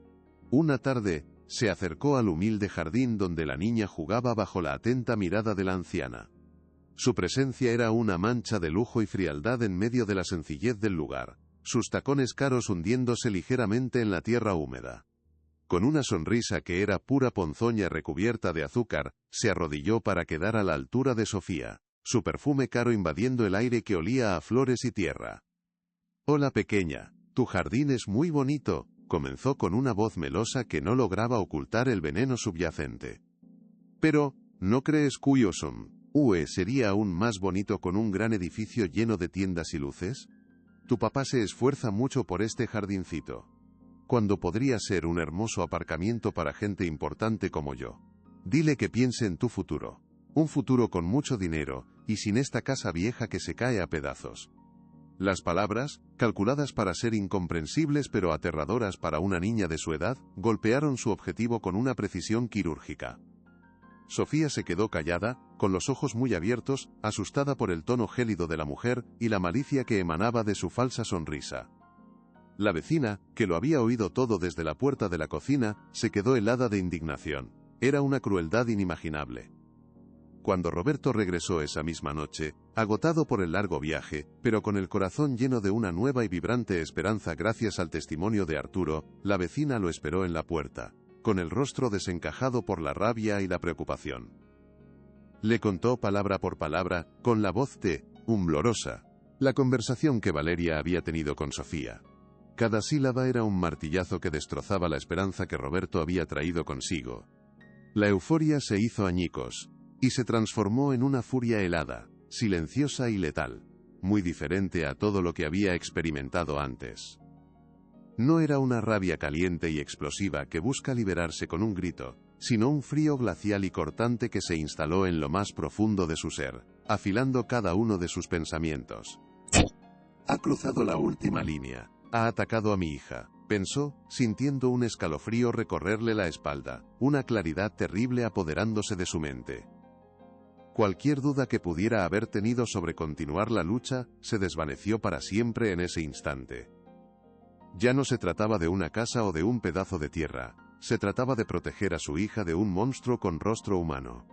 Una tarde, se acercó al humilde jardín donde la niña jugaba bajo la atenta mirada de la anciana. Su presencia era una mancha de lujo y frialdad en medio de la sencillez del lugar, sus tacones caros hundiéndose ligeramente en la tierra húmeda. Con una sonrisa que era pura ponzoña recubierta de azúcar, se arrodilló para quedar a la altura de Sofía, su perfume caro invadiendo el aire que olía a flores y tierra. «Hola pequeña, tu jardín es muy bonito», comenzó con una voz melosa que no lograba ocultar el veneno subyacente. «Pero, ¿no crees sería aún más bonito con un gran edificio lleno de tiendas y luces? Tu papá se esfuerza mucho por este jardincito. Cuando podría ser un hermoso aparcamiento para gente importante como yo. Dile que piense en tu futuro. Un futuro con mucho dinero, y sin esta casa vieja que se cae a pedazos». Las palabras, calculadas para ser incomprensibles pero aterradoras para una niña de su edad, golpearon su objetivo con una precisión quirúrgica. Sofía se quedó callada, con los ojos muy abiertos, asustada por el tono gélido de la mujer y la malicia que emanaba de su falsa sonrisa. La vecina, que lo había oído todo desde la puerta de la cocina, se quedó helada de indignación. Era una crueldad inimaginable. Cuando Roberto regresó esa misma noche, agotado por el largo viaje, pero con el corazón lleno de una nueva y vibrante esperanza gracias al testimonio de Arturo, la vecina lo esperó en la puerta, con el rostro desencajado por la rabia y la preocupación. Le contó palabra por palabra, con la voz temblorosa, la conversación que Valeria había tenido con Sofía. Cada sílaba era un martillazo que destrozaba la esperanza que Roberto había traído consigo. La euforia se hizo añicos, y se transformó en una furia helada, silenciosa y letal, muy diferente a todo lo que había experimentado antes. No era una rabia caliente y explosiva que busca liberarse con un grito, sino un frío glacial y cortante que se instaló en lo más profundo de su ser, afilando cada uno de sus pensamientos. «Ha cruzado la última línea, ha atacado a mi hija», pensó, sintiendo un escalofrío recorrerle la espalda, una claridad terrible apoderándose de su mente. Cualquier duda que pudiera haber tenido sobre continuar la lucha, se desvaneció para siempre en ese instante. Ya no se trataba de una casa o de un pedazo de tierra, se trataba de proteger a su hija de un monstruo con rostro humano.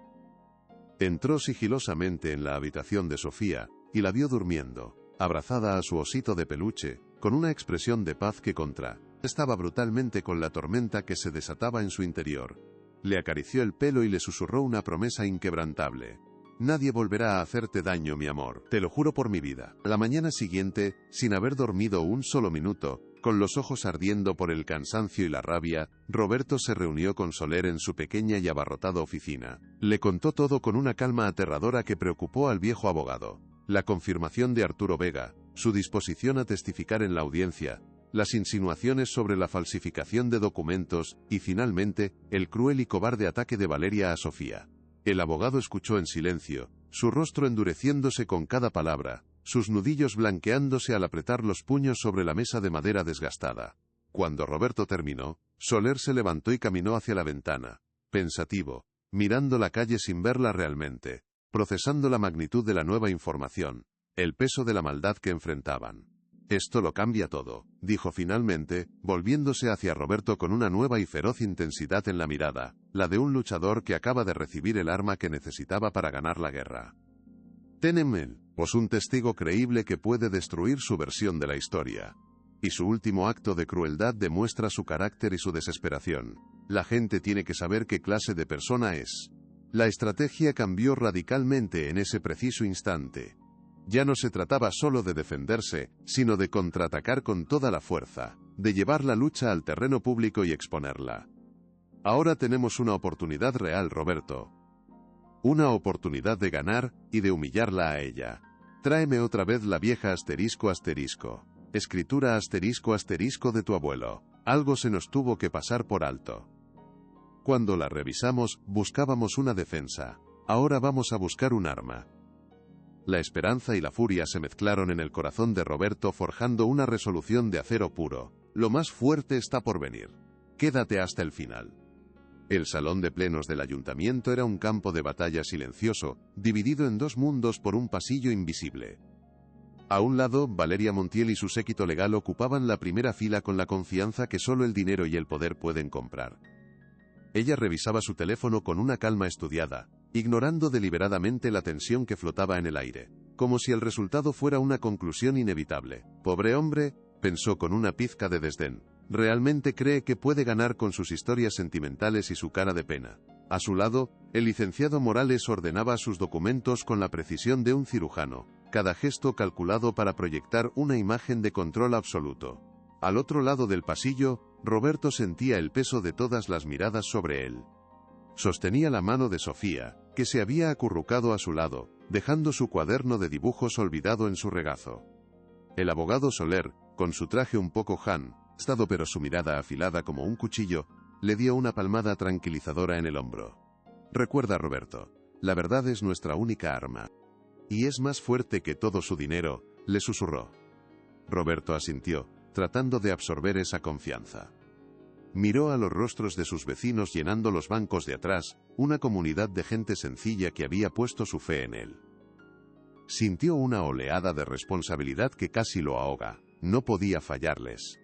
Entró sigilosamente en la habitación de Sofía, y la vio durmiendo, abrazada a su osito de peluche, con una expresión de paz que contrastaba brutalmente con la tormenta que se desataba en su interior. Le acarició el pelo y le susurró una promesa inquebrantable. «Nadie volverá a hacerte daño, mi amor, te lo juro por mi vida». La mañana siguiente, sin haber dormido un solo minuto, con los ojos ardiendo por el cansancio y la rabia, Roberto se reunió con Soler en su pequeña y abarrotada oficina. Le contó todo con una calma aterradora que preocupó al viejo abogado. La confirmación de Arturo Vega, su disposición a testificar en la audiencia, las insinuaciones sobre la falsificación de documentos, y finalmente, el cruel y cobarde ataque de Valeria a Sofía. El abogado escuchó en silencio, su rostro endureciéndose con cada palabra, sus nudillos blanqueándose al apretar los puños sobre la mesa de madera desgastada. Cuando Roberto terminó, Soler se levantó y caminó hacia la ventana, pensativo, mirando la calle sin verla realmente, procesando la magnitud de la nueva información, el peso de la maldad que enfrentaban. «Esto lo cambia todo», dijo finalmente, volviéndose hacia Roberto con una nueva y feroz intensidad en la mirada, la de un luchador que acaba de recibir el arma que necesitaba para ganar la guerra. «Tenemos un testigo creíble que puede destruir su versión de la historia. Y su último acto de crueldad demuestra su carácter y su desesperación. La gente tiene que saber qué clase de persona es». La estrategia cambió radicalmente en ese preciso instante. Ya no se trataba solo de defenderse, sino de contraatacar con toda la fuerza, de llevar la lucha al terreno público y exponerla. «Ahora tenemos una oportunidad real, Roberto. Una oportunidad de ganar, y de humillarla a ella. Tráeme otra vez la vieja asterisco, escritura asterisco de tu abuelo. Algo se nos tuvo que pasar por alto». Cuando la revisamos, buscábamos una defensa. Ahora vamos a buscar un arma. La esperanza y la furia se mezclaron en el corazón de Roberto forjando una resolución de acero puro. Lo más fuerte está por venir. Quédate hasta el final. El salón de plenos del ayuntamiento era un campo de batalla silencioso, dividido en dos mundos por un pasillo invisible. A un lado, Valeria Montiel y su séquito legal ocupaban la primera fila con la confianza que solo el dinero y el poder pueden comprar. Ella revisaba su teléfono con una calma estudiada, ignorando deliberadamente la tensión que flotaba en el aire, como si el resultado fuera una conclusión inevitable. Pobre hombre, pensó con una pizca de desdén. Realmente cree que puede ganar con sus historias sentimentales y su cara de pena. A su lado, el licenciado Morales ordenaba sus documentos con la precisión de un cirujano, cada gesto calculado para proyectar una imagen de control absoluto. Al otro lado del pasillo, Roberto sentía el peso de todas las miradas sobre él. Sostenía la mano de Sofía, que se había acurrucado a su lado, dejando su cuaderno de dibujos olvidado en su regazo. El abogado Soler, con su traje un poco gastado pero su mirada afilada como un cuchillo, le dio una palmada tranquilizadora en el hombro. Recuerda, Roberto, la verdad es nuestra única arma. Y es más fuerte que todo su dinero, le susurró. Roberto asintió, tratando de absorber esa confianza. Miró a los rostros de sus vecinos llenando los bancos de atrás, una comunidad de gente sencilla que había puesto su fe en él. Sintió una oleada de responsabilidad que casi lo ahoga. No podía fallarles.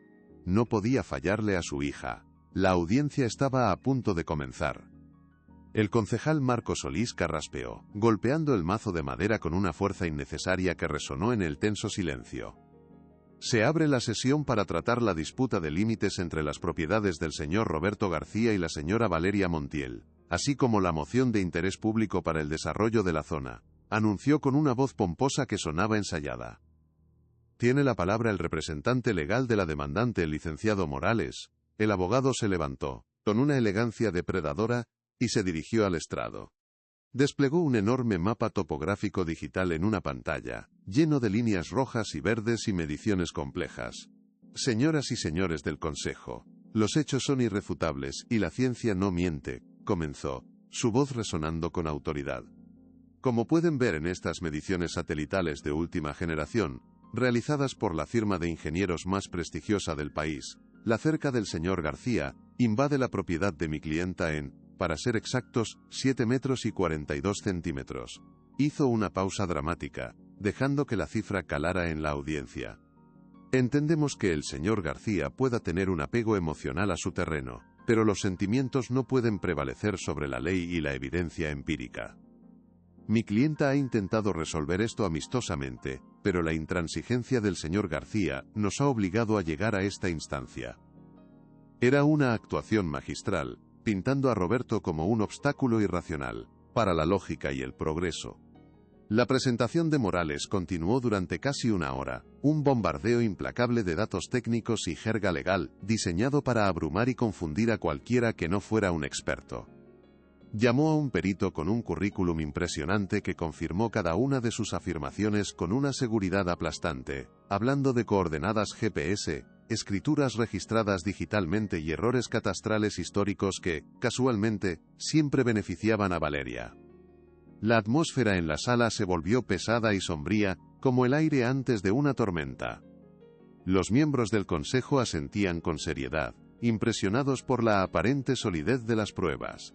No podía fallarle a su hija. La audiencia estaba a punto de comenzar. El concejal Marco Solís carraspeó, golpeando el mazo de madera con una fuerza innecesaria que resonó en el tenso silencio. Se abre la sesión para tratar la disputa de límites entre las propiedades del señor Roberto García y la señora Valeria Montiel, así como la moción de interés público para el desarrollo de la zona, anunció con una voz pomposa que sonaba ensayada. Tiene la palabra el representante legal de la demandante, el licenciado Morales. El abogado se levantó, con una elegancia depredadora, y se dirigió al estrado. Desplegó un enorme mapa topográfico digital en una pantalla, lleno de líneas rojas y verdes y mediciones complejas. Señoras y señores del Consejo, los hechos son irrefutables y la ciencia no miente, comenzó, su voz resonando con autoridad. Como pueden ver en estas mediciones satelitales de última generación, realizadas por la firma de ingenieros más prestigiosa del país, la cerca del señor García invade la propiedad de mi clienta en, para ser exactos, 7 metros y 42 centímetros. Hizo una pausa dramática, dejando que la cifra calara en la audiencia. Entendemos que el señor García pueda tener un apego emocional a su terreno, pero los sentimientos no pueden prevalecer sobre la ley y la evidencia empírica. Mi clienta ha intentado resolver esto amistosamente, pero la intransigencia del señor García nos ha obligado a llegar a esta instancia. Era una actuación magistral, pintando a Roberto como un obstáculo irracional para la lógica y el progreso. La presentación de Morales continuó durante casi una hora, un bombardeo implacable de datos técnicos y jerga legal, diseñado para abrumar y confundir a cualquiera que no fuera un experto. Llamó a un perito con un currículum impresionante que confirmó cada una de sus afirmaciones con una seguridad aplastante, hablando de coordenadas GPS, escrituras registradas digitalmente y errores catastrales históricos que, casualmente, siempre beneficiaban a Valeria. La atmósfera en la sala se volvió pesada y sombría, como el aire antes de una tormenta. Los miembros del consejo asentían con seriedad, impresionados por la aparente solidez de las pruebas.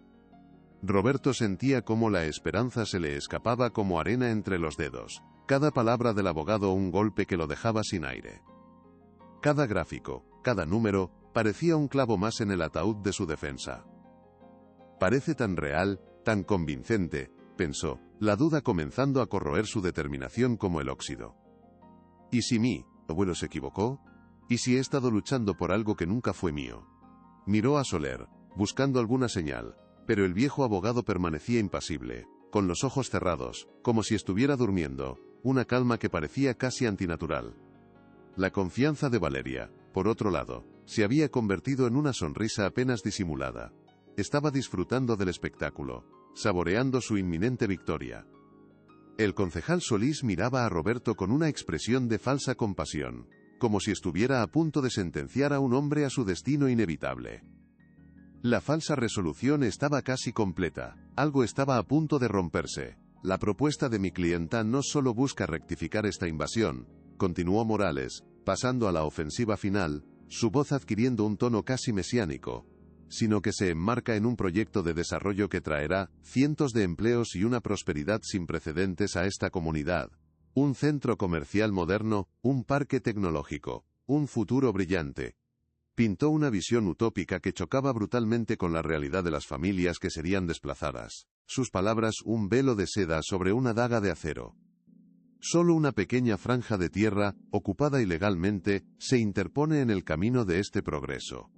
Roberto sentía cómo la esperanza se le escapaba como arena entre los dedos, cada palabra del abogado un golpe que lo dejaba sin aire. Cada gráfico, cada número, parecía un clavo más en el ataúd de su defensa. Parece tan real, tan convincente, pensó, la duda comenzando a corroer su determinación como el óxido. ¿Y si mi abuelo se equivocó? ¿Y si he estado luchando por algo que nunca fue mío? Miró a Soler, buscando alguna señal, pero el viejo abogado permanecía impasible, con los ojos cerrados, como si estuviera durmiendo, una calma que parecía casi antinatural. La confianza de Valeria, por otro lado, se había convertido en una sonrisa apenas disimulada. Estaba disfrutando del espectáculo, saboreando su inminente victoria. El concejal Solís miraba a Roberto con una expresión de falsa compasión, como si estuviera a punto de sentenciar a un hombre a su destino inevitable. La falsa resolución estaba casi completa. Algo estaba a punto de romperse. La propuesta de mi clienta no solo busca rectificar esta invasión, continuó Morales, pasando a la ofensiva final, su voz adquiriendo un tono casi mesiánico, sino que se enmarca en un proyecto de desarrollo que traerá cientos de empleos y una prosperidad sin precedentes a esta comunidad. Un centro comercial moderno, un parque tecnológico, un futuro brillante. Pintó una visión utópica que chocaba brutalmente con la realidad de las familias que serían desplazadas. Sus palabras, un velo de seda sobre una daga de acero. Solo una pequeña franja de tierra, ocupada ilegalmente, se interpone en el camino de este progreso.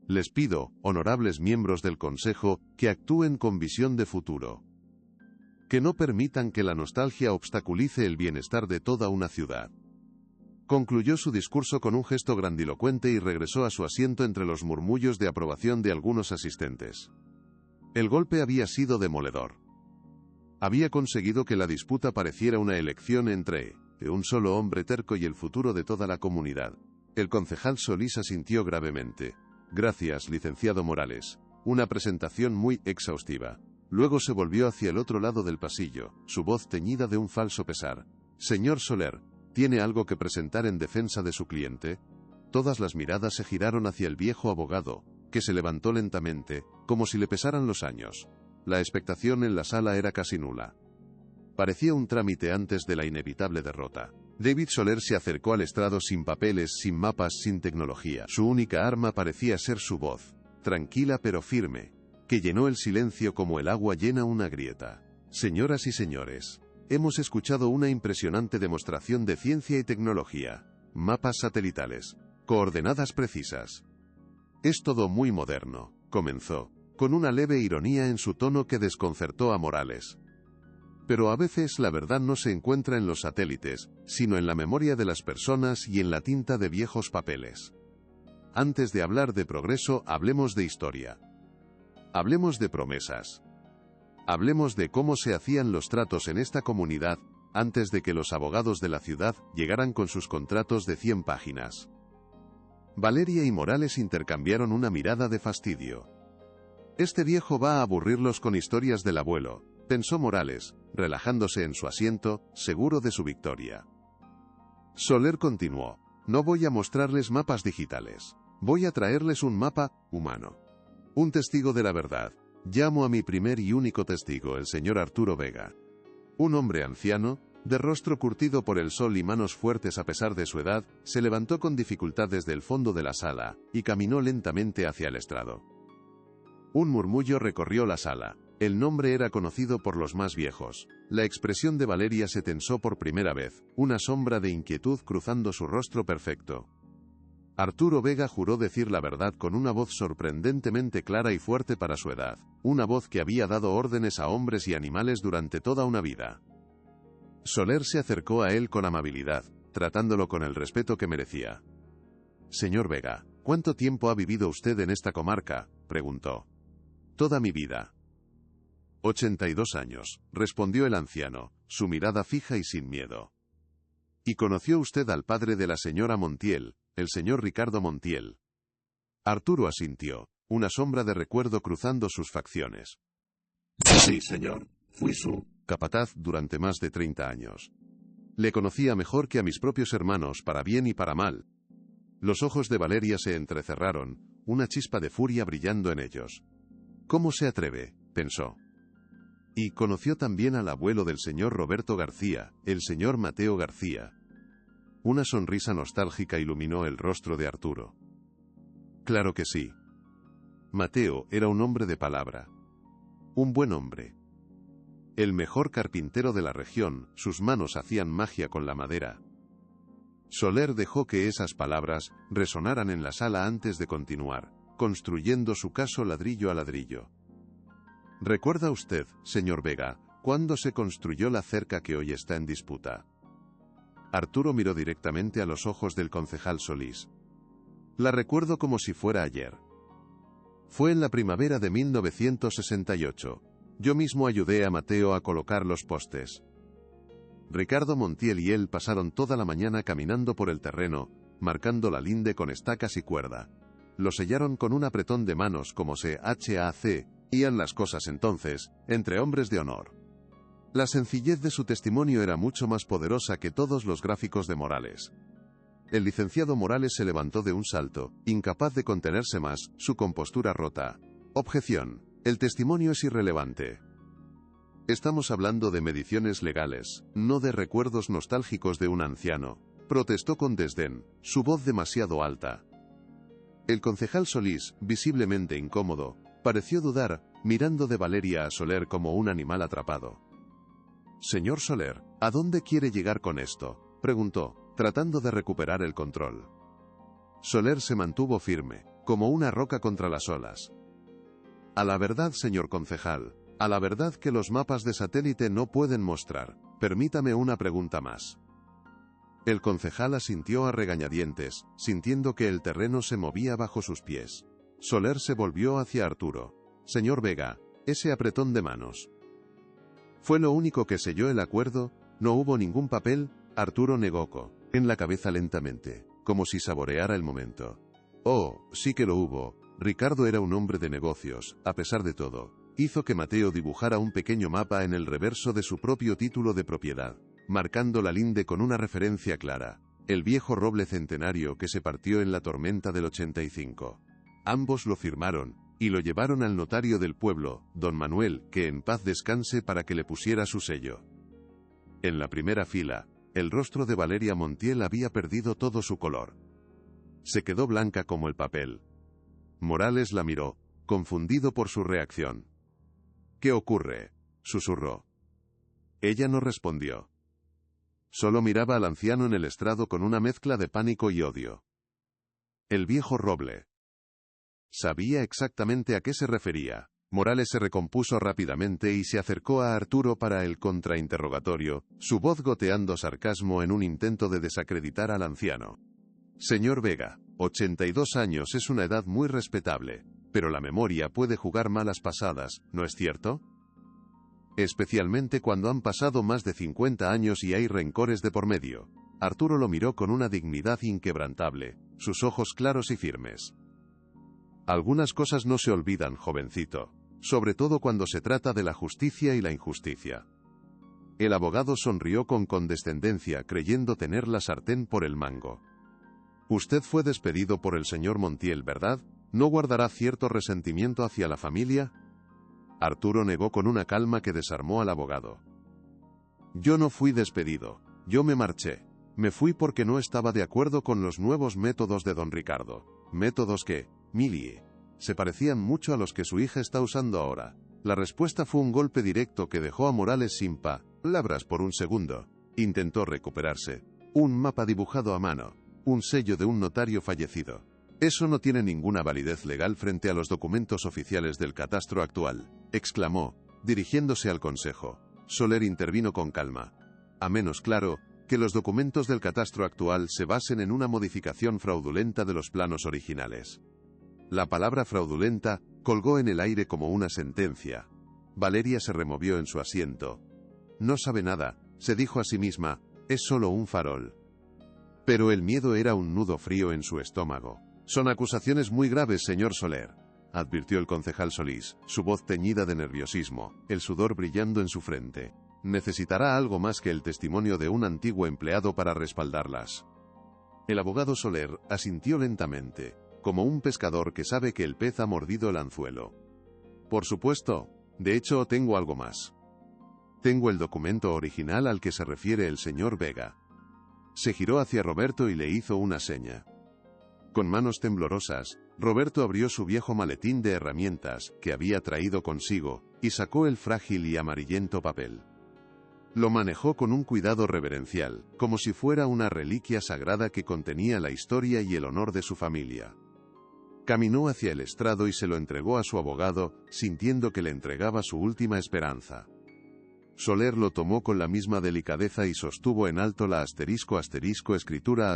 Les pido, honorables miembros del Consejo, que actúen con visión de futuro. Que no permitan que la nostalgia obstaculice el bienestar de toda una ciudad. Concluyó su discurso con un gesto grandilocuente y regresó a su asiento entre los murmullos de aprobación de algunos asistentes. El golpe había sido demoledor. Había conseguido que la disputa pareciera una elección entre un solo hombre terco y el futuro de toda la comunidad. El concejal Solís asintió gravemente. Gracias, licenciado Morales. Una presentación muy exhaustiva. Luego se volvió hacia el otro lado del pasillo, su voz teñida de un falso pesar. Señor Soler, ¿tiene algo que presentar en defensa de su cliente? Todas las miradas se giraron hacia el viejo abogado, que se levantó lentamente, como si le pesaran los años. La expectación en la sala era casi nula. Parecía un trámite antes de la inevitable derrota. David Soler se acercó al estrado sin papeles, sin mapas, sin tecnología. Su única arma parecía ser su voz, tranquila pero firme, que llenó el silencio como el agua llena una grieta. Señoras y señores, hemos escuchado una impresionante demostración de ciencia y tecnología. Mapas satelitales, coordenadas precisas. Es todo muy moderno, comenzó, con una leve ironía en su tono que desconcertó a Morales. Pero a veces la verdad no se encuentra en los satélites, sino en la memoria de las personas y en la tinta de viejos papeles. Antes de hablar de progreso, hablemos de historia. Hablemos de promesas. Hablemos de cómo se hacían los tratos en esta comunidad, antes de que los abogados de la ciudad llegaran con sus contratos de 100 páginas. Valeria y Morales intercambiaron una mirada de fastidio. Este viejo va a aburrirlos con historias del abuelo, pensó Morales, relajándose en su asiento, seguro de su victoria. Soler continuó. No voy a mostrarles mapas digitales. Voy a traerles un mapa humano. Un testigo de la verdad. Llamo a mi primer y único testigo, el señor Arturo Vega. Un hombre anciano, de rostro curtido por el sol y manos fuertes a pesar de su edad, se levantó con dificultad desde el fondo de la sala, y caminó lentamente hacia el estrado. Un murmullo recorrió la sala. El nombre era conocido por los más viejos. La expresión de Valeria se tensó por primera vez, una sombra de inquietud cruzando su rostro perfecto. Arturo Vega juró decir la verdad con una voz sorprendentemente clara y fuerte para su edad, una voz que había dado órdenes a hombres y animales durante toda una vida. Soler se acercó a él con amabilidad, tratándolo con el respeto que merecía. Señor Vega, ¿cuánto tiempo ha vivido usted en esta comarca?, preguntó. Toda mi vida. 82 años, respondió el anciano, su mirada fija y sin miedo. ¿Y conoció usted al padre de la señora Montiel, el señor Ricardo Montiel? Arturo asintió, una sombra de recuerdo cruzando sus facciones. Sí, señor, fui su capataz durante más de 30 años. Le conocía mejor que a mis propios hermanos, para bien y para mal. Los ojos de Valeria se entrecerraron, una chispa de furia brillando en ellos. ¿Cómo se atreve?, pensó. Y conoció también al abuelo del señor Roberto García, el señor Mateo García. Una sonrisa nostálgica iluminó el rostro de Arturo. Claro que sí. Mateo era un hombre de palabra. Un buen hombre. El mejor carpintero de la región, sus manos hacían magia con la madera. Soler dejó que esas palabras resonaran en la sala antes de continuar, construyendo su caso ladrillo a ladrillo. ¿Recuerda usted, señor Vega, cuándo se construyó la cerca que hoy está en disputa? Arturo miró directamente a los ojos del concejal Solís. La recuerdo como si fuera ayer. Fue en la primavera de 1968. Yo mismo ayudé a Mateo a colocar los postes. Ricardo Montiel y él pasaron toda la mañana caminando por el terreno, marcando la linde con estacas y cuerda. lo sellaron con un apretón de manos como se hacían las cosas entonces, entre hombres de honor. La sencillez de su testimonio era mucho más poderosa que todos los gráficos de Morales. El licenciado Morales se levantó de un salto, incapaz de contenerse más, su compostura rota. Objeción. El testimonio es irrelevante. Estamos hablando de mediciones legales, no de recuerdos nostálgicos de un anciano, protestó con desdén, su voz demasiado alta. El concejal Solís, visiblemente incómodo, pareció dudar, mirando de Valeria a Soler como un animal atrapado. Señor Soler, ¿a dónde quiere llegar con esto?, preguntó, tratando de recuperar el control. Soler se mantuvo firme, como una roca contra las olas. A la verdad, señor concejal, a la verdad que los mapas de satélite no pueden mostrar. Permítame una pregunta más. El concejal asintió a regañadientes, sintiendo que el terreno se movía bajo sus pies. Soler se volvió hacia Arturo. Señor Vega, ese apretón de manos. ¿Fue lo único que selló el acuerdo? ¿No hubo ningún papel? Arturo negó en la cabeza lentamente, como si saboreara el momento. Oh, sí que lo hubo. Ricardo era un hombre de negocios, a pesar de todo. Hizo que Mateo dibujara un pequeño mapa en el reverso de su propio título de propiedad, marcando la linde con una referencia clara, el viejo roble centenario que se partió en la tormenta del 85. Ambos lo firmaron, y lo llevaron al notario del pueblo, don Manuel, que en paz descanse, para que le pusiera su sello. En la primera fila, el rostro de Valeria Montiel había perdido todo su color. Se quedó blanca como el papel. Morales la miró, confundido por su reacción. ¿Qué ocurre?, susurró. Ella no respondió. Solo miraba al anciano en el estrado con una mezcla de pánico y odio. El viejo roble. Sabía exactamente a qué se refería. Morales se recompuso rápidamente y se acercó a Arturo para el contrainterrogatorio, su voz goteando sarcasmo en un intento de desacreditar al anciano. Señor Vega, 82 años es una edad muy respetable, pero la memoria puede jugar malas pasadas, ¿no es cierto? Especialmente cuando han pasado más de 50 años y hay rencores de por medio. Arturo lo miró con una dignidad inquebrantable, sus ojos claros y firmes. Algunas cosas no se olvidan, jovencito, sobre todo cuando se trata de la justicia y la injusticia. El abogado sonrió con condescendencia, creyendo tener la sartén por el mango. Usted fue despedido por el señor Montiel, ¿verdad? ¿No guardará cierto resentimiento hacia la familia? Arturo negó con una calma que desarmó al abogado. Yo no fui despedido, yo me marché. Me fui porque no estaba de acuerdo con los nuevos métodos de don Ricardo. Métodos que, Millie, se parecían mucho a los que su hija está usando ahora. La respuesta fue un golpe directo que dejó a Morales sin palabras por un segundo. Intentó recuperarse. Un mapa dibujado a mano. Un sello de un notario fallecido. Eso no tiene ninguna validez legal frente a los documentos oficiales del catastro actual, exclamó, dirigiéndose al consejo. Soler intervino con calma. A menos claro, que los documentos del catastro actual se basen en una modificación fraudulenta de los planos originales. La palabra fraudulenta colgó en el aire como una sentencia. Valeria se removió en su asiento. No sabe nada, se dijo a sí misma, es solo un farol. Pero el miedo era un nudo frío en su estómago. Son acusaciones muy graves, señor Soler, advirtió el concejal Solís, su voz teñida de nerviosismo, el sudor brillando en su frente. Necesitará algo más que el testimonio de un antiguo empleado para respaldarlas. El abogado Soler asintió lentamente, como un pescador que sabe que el pez ha mordido el anzuelo. Por supuesto, de hecho tengo algo más. Tengo el documento original al que se refiere el señor Vega. Se giró hacia Roberto y le hizo una seña. Con manos temblorosas, Roberto abrió su viejo maletín de herramientas, que había traído consigo, y sacó el frágil y amarillento papel. Lo manejó con un cuidado reverencial, como si fuera una reliquia sagrada que contenía la historia y el honor de su familia. Caminó hacia el estrado y se lo entregó a su abogado, sintiendo que le entregaba su última esperanza. Soler lo tomó con la misma delicadeza y sostuvo en alto la escritura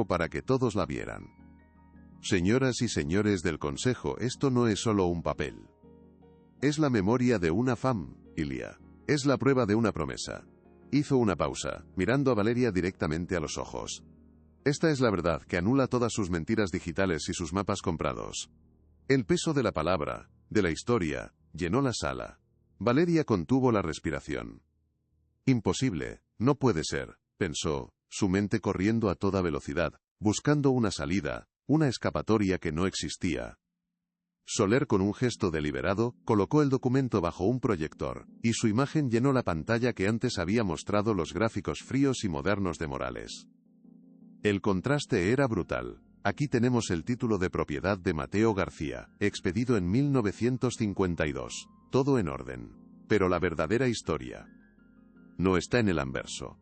para que todos la vieran. Señoras y señores del Consejo, esto no es solo un papel. Es la memoria de una familia. Es la prueba de una promesa. Hizo una pausa, mirando a Valeria directamente a los ojos. Esta es la verdad que anula todas sus mentiras digitales y sus mapas comprados. El peso de la palabra, de la historia, llenó la sala. Valeria contuvo la respiración. Imposible, no puede ser, pensó, su mente corriendo a toda velocidad, buscando una salida, una escapatoria que no existía. Soler, con un gesto deliberado, colocó el documento bajo un proyector, y su imagen llenó la pantalla que antes había mostrado los gráficos fríos y modernos de Morales. El contraste era brutal. Aquí tenemos el título de propiedad de Mateo García, expedido en 1952. Todo en orden. Pero la verdadera historia no está en el anverso.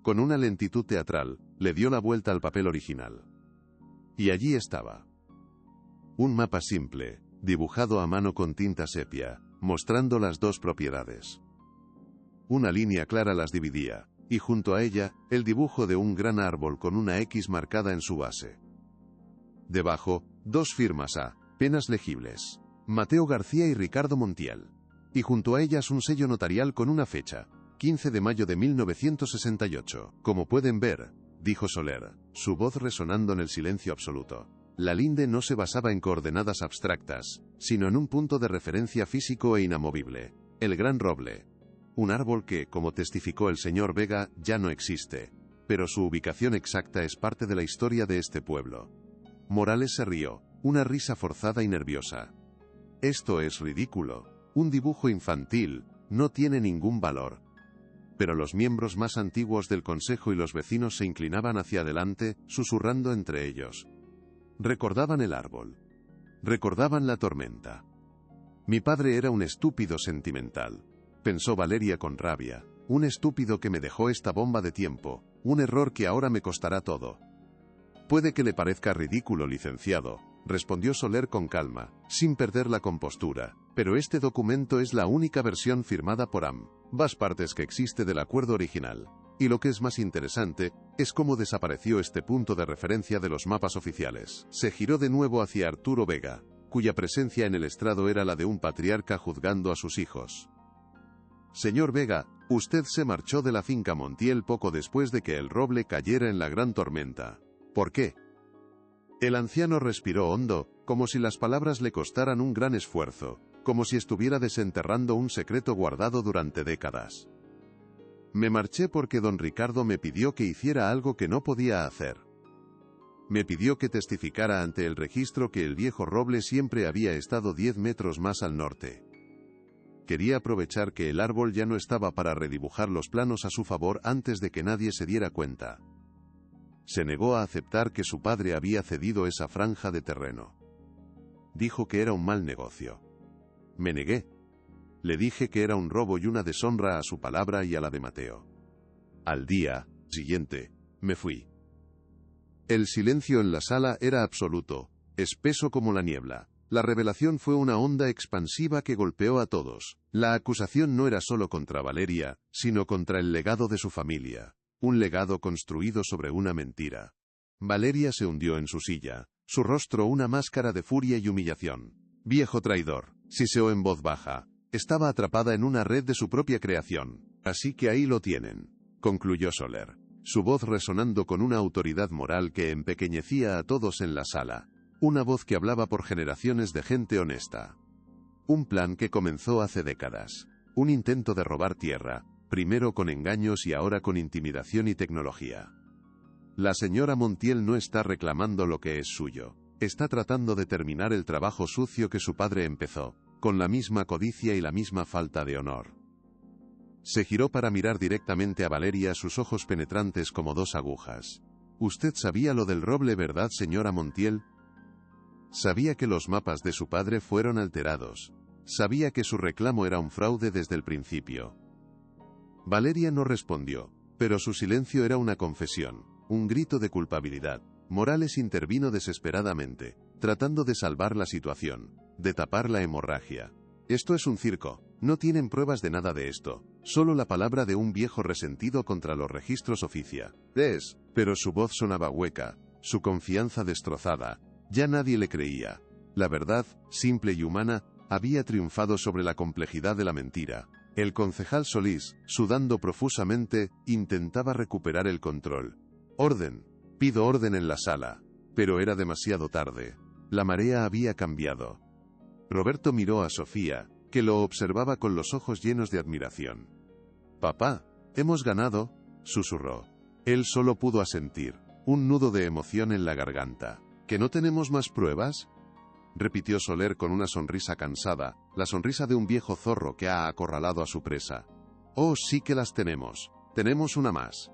Con una lentitud teatral, le dio la vuelta al papel original. Y allí estaba. Un mapa simple, dibujado a mano con tinta sepia, mostrando las dos propiedades. Una línea clara las dividía, y junto a ella, el dibujo de un gran árbol con una X marcada en su base. Debajo, dos firmas apenas legibles: Mateo García y Ricardo Montiel. Y junto a ellas un sello notarial con una fecha: 15 de mayo de 1968. Como pueden ver, dijo Soler, su voz resonando en el silencio absoluto. La linde no se basaba en coordenadas abstractas, sino en un punto de referencia físico e inamovible: el gran roble. Un árbol que, como testificó el señor Vega, ya no existe, pero su ubicación exacta es parte de la historia de este pueblo. Morales se rió, una risa forzada y nerviosa. Esto es ridículo. Un dibujo infantil, no tiene ningún valor. Pero los miembros más antiguos del consejo y los vecinos se inclinaban hacia adelante, susurrando entre ellos. Recordaban el árbol. Recordaban la tormenta. Mi padre era un estúpido sentimental, pensó Valeria con rabia. Un estúpido que me dejó esta bomba de tiempo, un error que ahora me costará todo. Puede que le parezca ridículo, licenciado, respondió Soler con calma, sin perder la compostura, pero este documento es la única versión firmada por ambas partes que existe del acuerdo original. Y lo que es más interesante, es cómo desapareció este punto de referencia de los mapas oficiales. Se giró de nuevo hacia Arturo Vega, cuya presencia en el estrado era la de un patriarca juzgando a sus hijos. Señor Vega, usted se marchó de la finca Montiel poco después de que el roble cayera en la gran tormenta. ¿Por qué? El anciano respiró hondo, como si las palabras le costaran un gran esfuerzo, como si estuviera desenterrando un secreto guardado durante décadas. Me marché porque don Ricardo me pidió que hiciera algo que no podía hacer. Me pidió que testificara ante el registro que el viejo roble siempre había estado 10 metros más al norte. Quería aprovechar que el árbol ya no estaba para redibujar los planos a su favor antes de que nadie se diera cuenta. Se negó a aceptar que su padre había cedido esa franja de terreno. Dijo que era un mal negocio. Me negué. Le dije que era un robo y una deshonra a su palabra y a la de Mateo. Al día siguiente, me fui. El silencio en la sala era absoluto, espeso como la niebla. La revelación fue una onda expansiva que golpeó a todos. La acusación no era solo contra Valeria, sino contra el legado de su familia. Un legado construido sobre una mentira. Valeria se hundió en su silla, su rostro una máscara de furia y humillación. Viejo traidor, siseó en voz baja. Estaba atrapada en una red de su propia creación. Así que ahí lo tienen, concluyó Soler, su voz resonando con una autoridad moral que empequeñecía a todos en la sala. Una voz que hablaba por generaciones de gente honesta. Un plan que comenzó hace décadas. Un intento de robar tierra, primero con engaños y ahora con intimidación y tecnología. La señora Montiel no está reclamando lo que es suyo. Está tratando de terminar el trabajo sucio que su padre empezó, con la misma codicia y la misma falta de honor. Se giró para mirar directamente a Valeria, sus ojos penetrantes como dos agujas. ¿Usted sabía lo del roble, verdad, señora Montiel? Sabía que los mapas de su padre fueron alterados. Sabía que su reclamo era un fraude desde el principio. Valeria no respondió, pero su silencio era una confesión, un grito de culpabilidad. Morales intervino desesperadamente, tratando de salvar la situación, de tapar la hemorragia. Esto es un circo, no tienen pruebas de nada de esto, solo la palabra de un viejo resentido contra los registros oficiales. Pero su voz sonaba hueca, su confianza destrozada. Ya nadie le creía. La verdad, simple y humana, había triunfado sobre la complejidad de la mentira. El concejal Solís, sudando profusamente, intentaba recuperar el control. Orden, Pido orden en la sala. Pero era demasiado tarde. La marea había cambiado. Roberto miró a Sofía, que lo observaba con los ojos llenos de admiración. «Papá, hemos ganado», susurró. Él solo pudo asentir, un nudo de emoción en la garganta. ¿Que no tenemos más pruebas?, repitió Soler con una sonrisa cansada, la sonrisa de un viejo zorro que ha acorralado a su presa. «Oh, sí que las tenemos. Tenemos una más.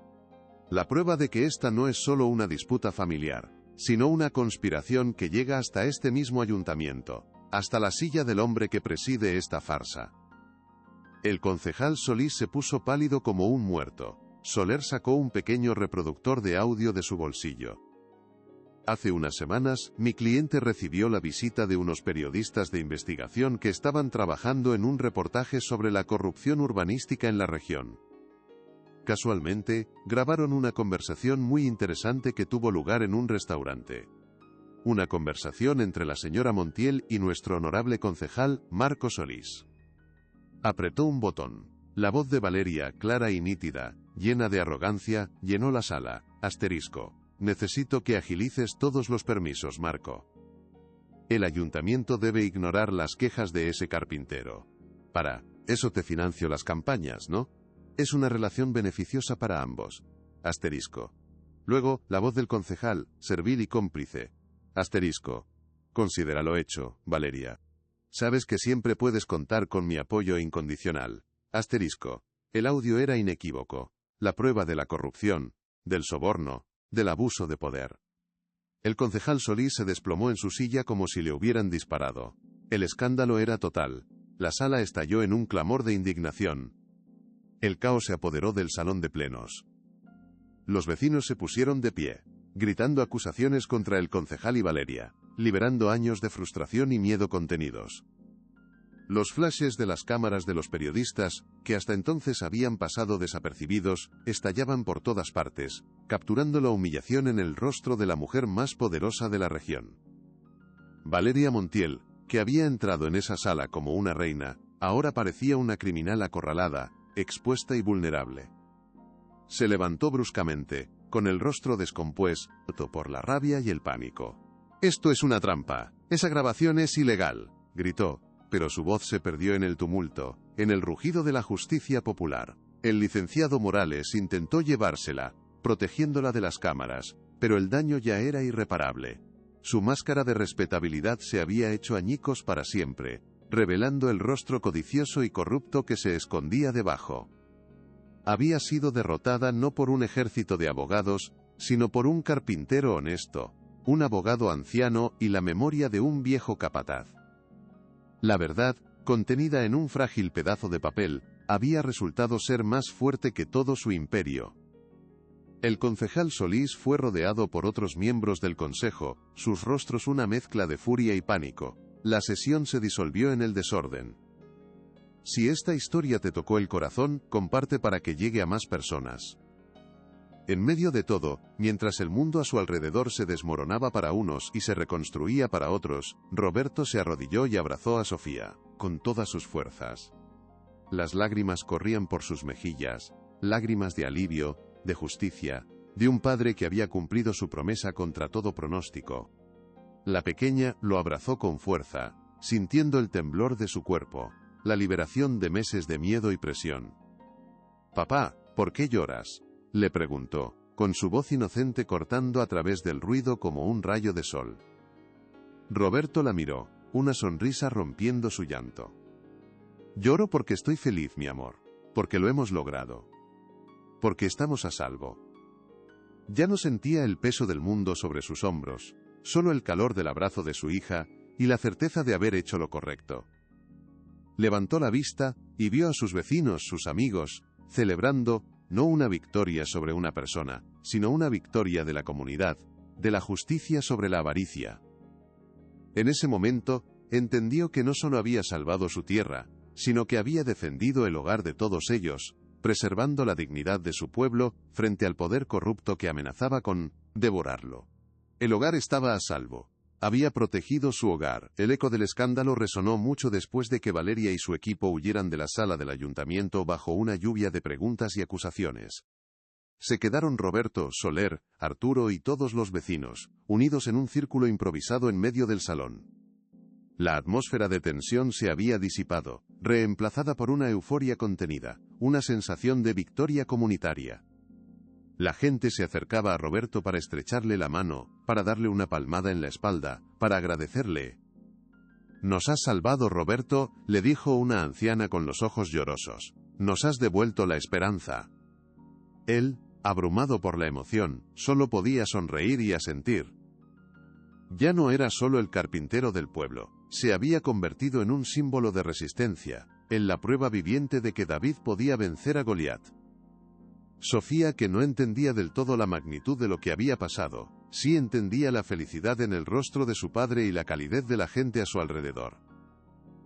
La prueba de que esta no es solo una disputa familiar, sino una conspiración que llega hasta este mismo ayuntamiento, hasta la silla del hombre que preside esta farsa». El concejal Solís se puso pálido como un muerto. Soler sacó un pequeño reproductor de audio de su bolsillo. «Hace unas semanas, mi cliente recibió la visita de unos periodistas de investigación que estaban trabajando en un reportaje sobre la corrupción urbanística en la región. Casualmente, grabaron una conversación muy interesante que tuvo lugar en un restaurante. Una conversación entre la señora Montiel y nuestro honorable concejal, Marco Solís». Apretó un botón. La voz de Valeria, clara y nítida, llena de arrogancia, llenó la sala. Asterisco. «Necesito que agilices todos los permisos, Marco. El ayuntamiento debe ignorar las quejas de ese carpintero. Para eso te financio las campañas, ¿no? Es una relación beneficiosa para ambos. Asterisco». Luego, la voz del concejal, servil y cómplice. Asterisco. «Considéralo hecho, Valeria. Sabes que siempre puedes contar con mi apoyo incondicional». Asterisco. El audio era inequívoco. La prueba de la corrupción, del soborno, del abuso de poder. El concejal Solís se desplomó en su silla como si le hubieran disparado. El escándalo era total. La sala estalló en un clamor de indignación. El caos se apoderó del salón de plenos. Los vecinos se pusieron de pie, gritando acusaciones contra el concejal y Valeria, liberando años de frustración y miedo contenidos. Los flashes de las cámaras de los periodistas, que hasta entonces habían pasado desapercibidos, estallaban por todas partes, capturando la humillación en el rostro de la mujer más poderosa de la región. Valeria Montiel, que había entrado en esa sala como una reina, ahora parecía una criminal acorralada, expuesta y vulnerable. Se levantó bruscamente, con el rostro descompuesto por la rabia y el pánico. «Esto es una trampa. Esa grabación es ilegal», gritó. Pero su voz se perdió en el tumulto, en el rugido de la justicia popular. El licenciado Morales intentó llevársela, protegiéndola de las cámaras, pero el daño ya era irreparable. Su máscara de respetabilidad se había hecho añicos para siempre, revelando el rostro codicioso y corrupto que se escondía debajo. Había sido derrotada no por un ejército de abogados, sino por un carpintero honesto, un abogado anciano y la memoria de un viejo capataz. La verdad, contenida en un frágil pedazo de papel, había resultado ser más fuerte que todo su imperio. El concejal Solís fue rodeado por otros miembros del consejo, sus rostros una mezcla de furia y pánico. La sesión se disolvió en el desorden. Si esta historia te tocó el corazón, comparte para que llegue a más personas. En medio de todo, mientras el mundo a su alrededor se desmoronaba para unos y se reconstruía para otros, Roberto se arrodilló y abrazó a Sofía, con todas sus fuerzas. Las lágrimas corrían por sus mejillas, lágrimas de alivio, de justicia, de un padre que había cumplido su promesa contra todo pronóstico. La pequeña lo abrazó con fuerza, sintiendo el temblor de su cuerpo, la liberación de meses de miedo y presión. «Papá, ¿por qué lloras?», le preguntó, con su voz inocente cortando a través del ruido como un rayo de sol. Roberto la miró, una sonrisa rompiendo su llanto. «Lloro porque estoy feliz, mi amor, porque lo hemos logrado, porque estamos a salvo». Ya no sentía el peso del mundo sobre sus hombros, solo el calor del abrazo de su hija y la certeza de haber hecho lo correcto. Levantó la vista y vio a sus vecinos, sus amigos, celebrando no una victoria sobre una persona, sino una victoria de la comunidad, de la justicia sobre la avaricia. En ese momento, entendió que no solo había salvado su tierra, sino que había defendido el hogar de todos ellos, preservando la dignidad de su pueblo frente al poder corrupto que amenazaba con devorarlo. El hogar estaba a salvo. Había protegido su hogar. El eco del escándalo resonó mucho después de que Valeria y su equipo huyeran de la sala del ayuntamiento bajo una lluvia de preguntas y acusaciones. Se quedaron Roberto, Soler, Arturo y todos los vecinos, unidos en un círculo improvisado en medio del salón. La atmósfera de tensión se había disipado, reemplazada por una euforia contenida, una sensación de victoria comunitaria. La gente se acercaba a Roberto para estrecharle la mano, para darle una palmada en la espalda, para agradecerle. «Nos has salvado, Roberto», le dijo una anciana con los ojos llorosos. «Nos has devuelto la esperanza». Él, abrumado por la emoción, solo podía sonreír y asentir. Ya no era solo el carpintero del pueblo, se había convertido en un símbolo de resistencia, en la prueba viviente de que David podía vencer a Goliat. Sofía, que no entendía del todo la magnitud de lo que había pasado, sí entendía la felicidad en el rostro de su padre y la calidez de la gente a su alrededor.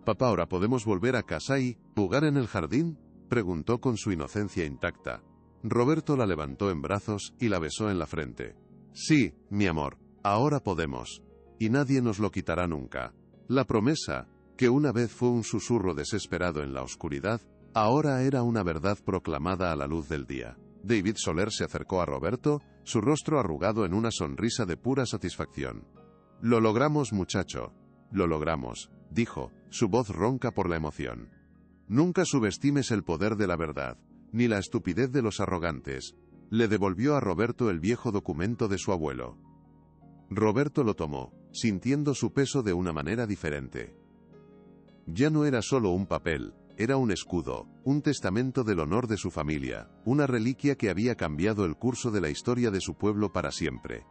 «Papá, ¿ahora podemos volver a casa y jugar en el jardín?», preguntó con su inocencia intacta. Roberto la levantó en brazos y la besó en la frente. «Sí, mi amor, ahora podemos. Y nadie nos lo quitará nunca». La promesa, que una vez fue un susurro desesperado en la oscuridad, ahora era una verdad proclamada a la luz del día. David Soler se acercó a Roberto, su rostro arrugado en una sonrisa de pura satisfacción. «Lo logramos, muchacho. Lo logramos», dijo, su voz ronca por la emoción. «Nunca subestimes el poder de la verdad, ni la estupidez de los arrogantes». Le devolvió a Roberto el viejo documento de su abuelo. Roberto lo tomó, sintiendo su peso de una manera diferente. Ya no era solo un papel, era un escudo, un testamento del honor de su familia, una reliquia que había cambiado el curso de la historia de su pueblo para siempre.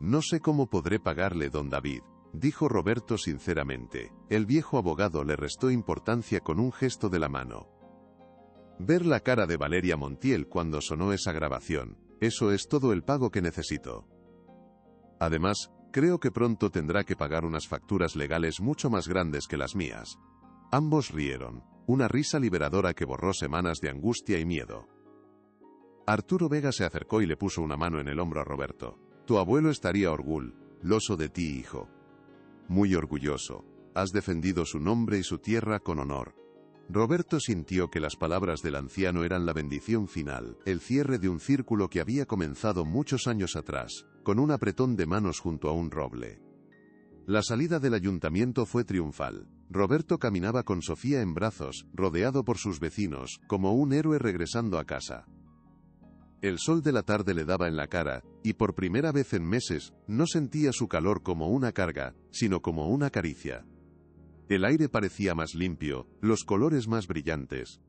«No sé cómo podré pagarle, don David», dijo Roberto sinceramente. El viejo abogado le restó importancia con un gesto de la mano. Ver la cara de Valeria Montiel cuando sonó esa grabación, «Eso es todo el pago que necesito. Además, creo que pronto tendrá que pagar unas facturas legales mucho más grandes que las mías». Ambos rieron, una risa liberadora que borró semanas de angustia y miedo. Arturo Vega se acercó y le puso una mano en el hombro a Roberto. «Tu abuelo estaría orgulloso de ti, hijo. Muy orgulloso. Has defendido su nombre y su tierra con honor». Roberto sintió que las palabras del anciano eran la bendición final, el cierre de un círculo que había comenzado muchos años atrás, con un apretón de manos junto a un roble. La salida del ayuntamiento fue triunfal. Roberto caminaba con Sofía en brazos, rodeado por sus vecinos, como un héroe regresando a casa. El sol de la tarde le daba en la cara, y por primera vez en meses, no sentía su calor como una carga, sino como una caricia. El aire parecía más limpio, los colores más brillantes.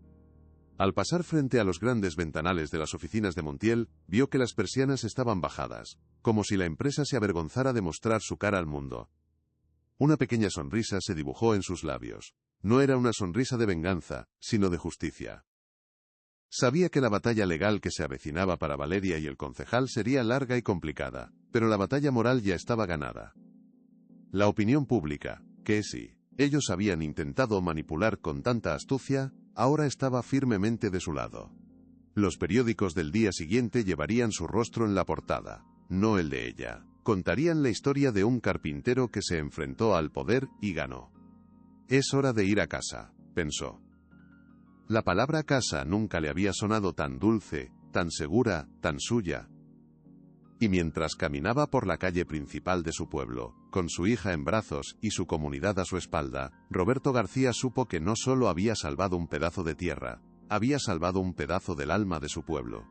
Al pasar frente a los grandes ventanales de las oficinas de Montiel, vio que las persianas estaban bajadas, como si la empresa se avergonzara de mostrar su cara al mundo. Una pequeña sonrisa se dibujó en sus labios. No era una sonrisa de venganza, sino de justicia. Sabía que la batalla legal que se avecinaba para Valeria y el concejal sería larga y complicada, pero la batalla moral ya estaba ganada. La opinión pública, que sí, ellos habían intentado manipular con tanta astucia, ahora estaba firmemente de su lado. Los periódicos del día siguiente llevarían su rostro en la portada, no el de ella. Contarían la historia de un carpintero que se enfrentó al poder y ganó. «Es hora de ir a casa», pensó. La palabra casa nunca le había sonado tan dulce, tan segura, tan suya. Y mientras caminaba por la calle principal de su pueblo, con su hija en brazos y su comunidad a su espalda, Roberto García supo que no solo había salvado un pedazo de tierra, había salvado un pedazo del alma de su pueblo.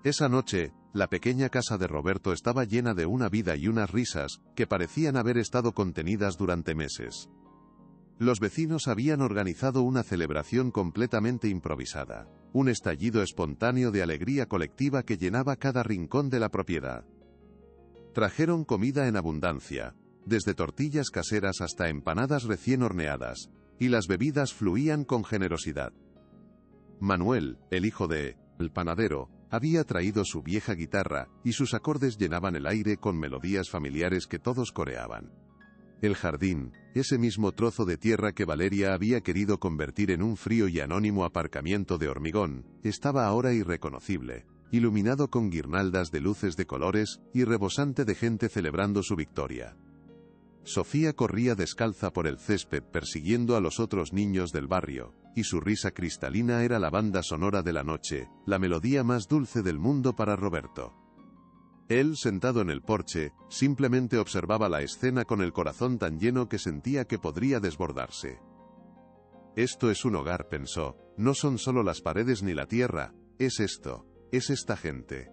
Esa noche, la pequeña casa de Roberto estaba llena de una vida y unas risas que parecían haber estado contenidas durante meses. Los vecinos habían organizado una celebración completamente improvisada, un estallido espontáneo de alegría colectiva que llenaba cada rincón de la propiedad. Trajeron comida en abundancia, desde tortillas caseras hasta empanadas recién horneadas, y las bebidas fluían con generosidad. Manuel, el hijo de el panadero, había traído su vieja guitarra, y sus acordes llenaban el aire con melodías familiares que todos coreaban. El jardín, ese mismo trozo de tierra que Valeria había querido convertir en un frío y anónimo aparcamiento de hormigón, estaba ahora irreconocible, iluminado con guirnaldas de luces de colores y rebosante de gente celebrando su victoria. Sofía corría descalza por el césped persiguiendo a los otros niños del barrio, y su risa cristalina era la banda sonora de la noche, la melodía más dulce del mundo para Roberto. Él, sentado en el porche, simplemente observaba la escena con el corazón tan lleno que sentía que podría desbordarse. Esto es un hogar, pensó, no son solo las paredes ni la tierra, es esto, es esta gente.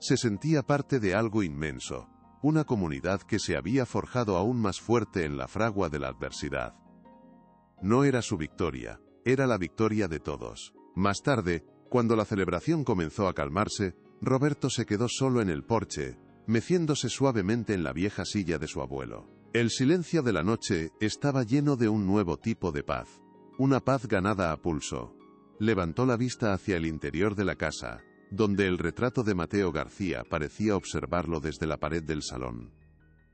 Se sentía parte de algo inmenso, una comunidad que se había forjado aún más fuerte en la fragua de la adversidad. No era su victoria, era la victoria de todos. Más tarde, cuando la celebración comenzó a calmarse, Roberto se quedó solo en el porche, meciéndose suavemente en la vieja silla de su abuelo. El silencio de la noche estaba lleno de un nuevo tipo de paz, una paz ganada a pulso. Levantó la vista hacia el interior de la casa, donde el retrato de Mateo García parecía observarlo desde la pared del salón.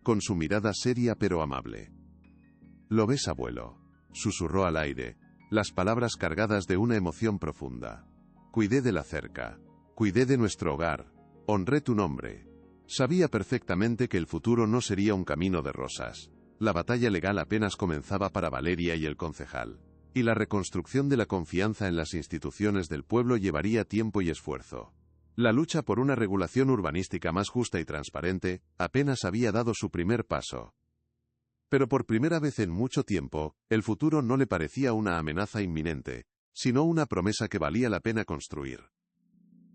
Con su mirada seria pero amable. «¿Lo ves, abuelo?», susurró al aire, las palabras cargadas de una emoción profunda. «Cuidé de la cerca, cuidé de nuestro hogar, honré tu nombre». Sabía perfectamente que el futuro no sería un camino de rosas. La batalla legal apenas comenzaba para Valeria y el concejal. Y la reconstrucción de la confianza en las instituciones del pueblo llevaría tiempo y esfuerzo. La lucha por una regulación urbanística más justa y transparente apenas había dado su primer paso. Pero por primera vez en mucho tiempo, el futuro no le parecía una amenaza inminente, sino una promesa que valía la pena construir.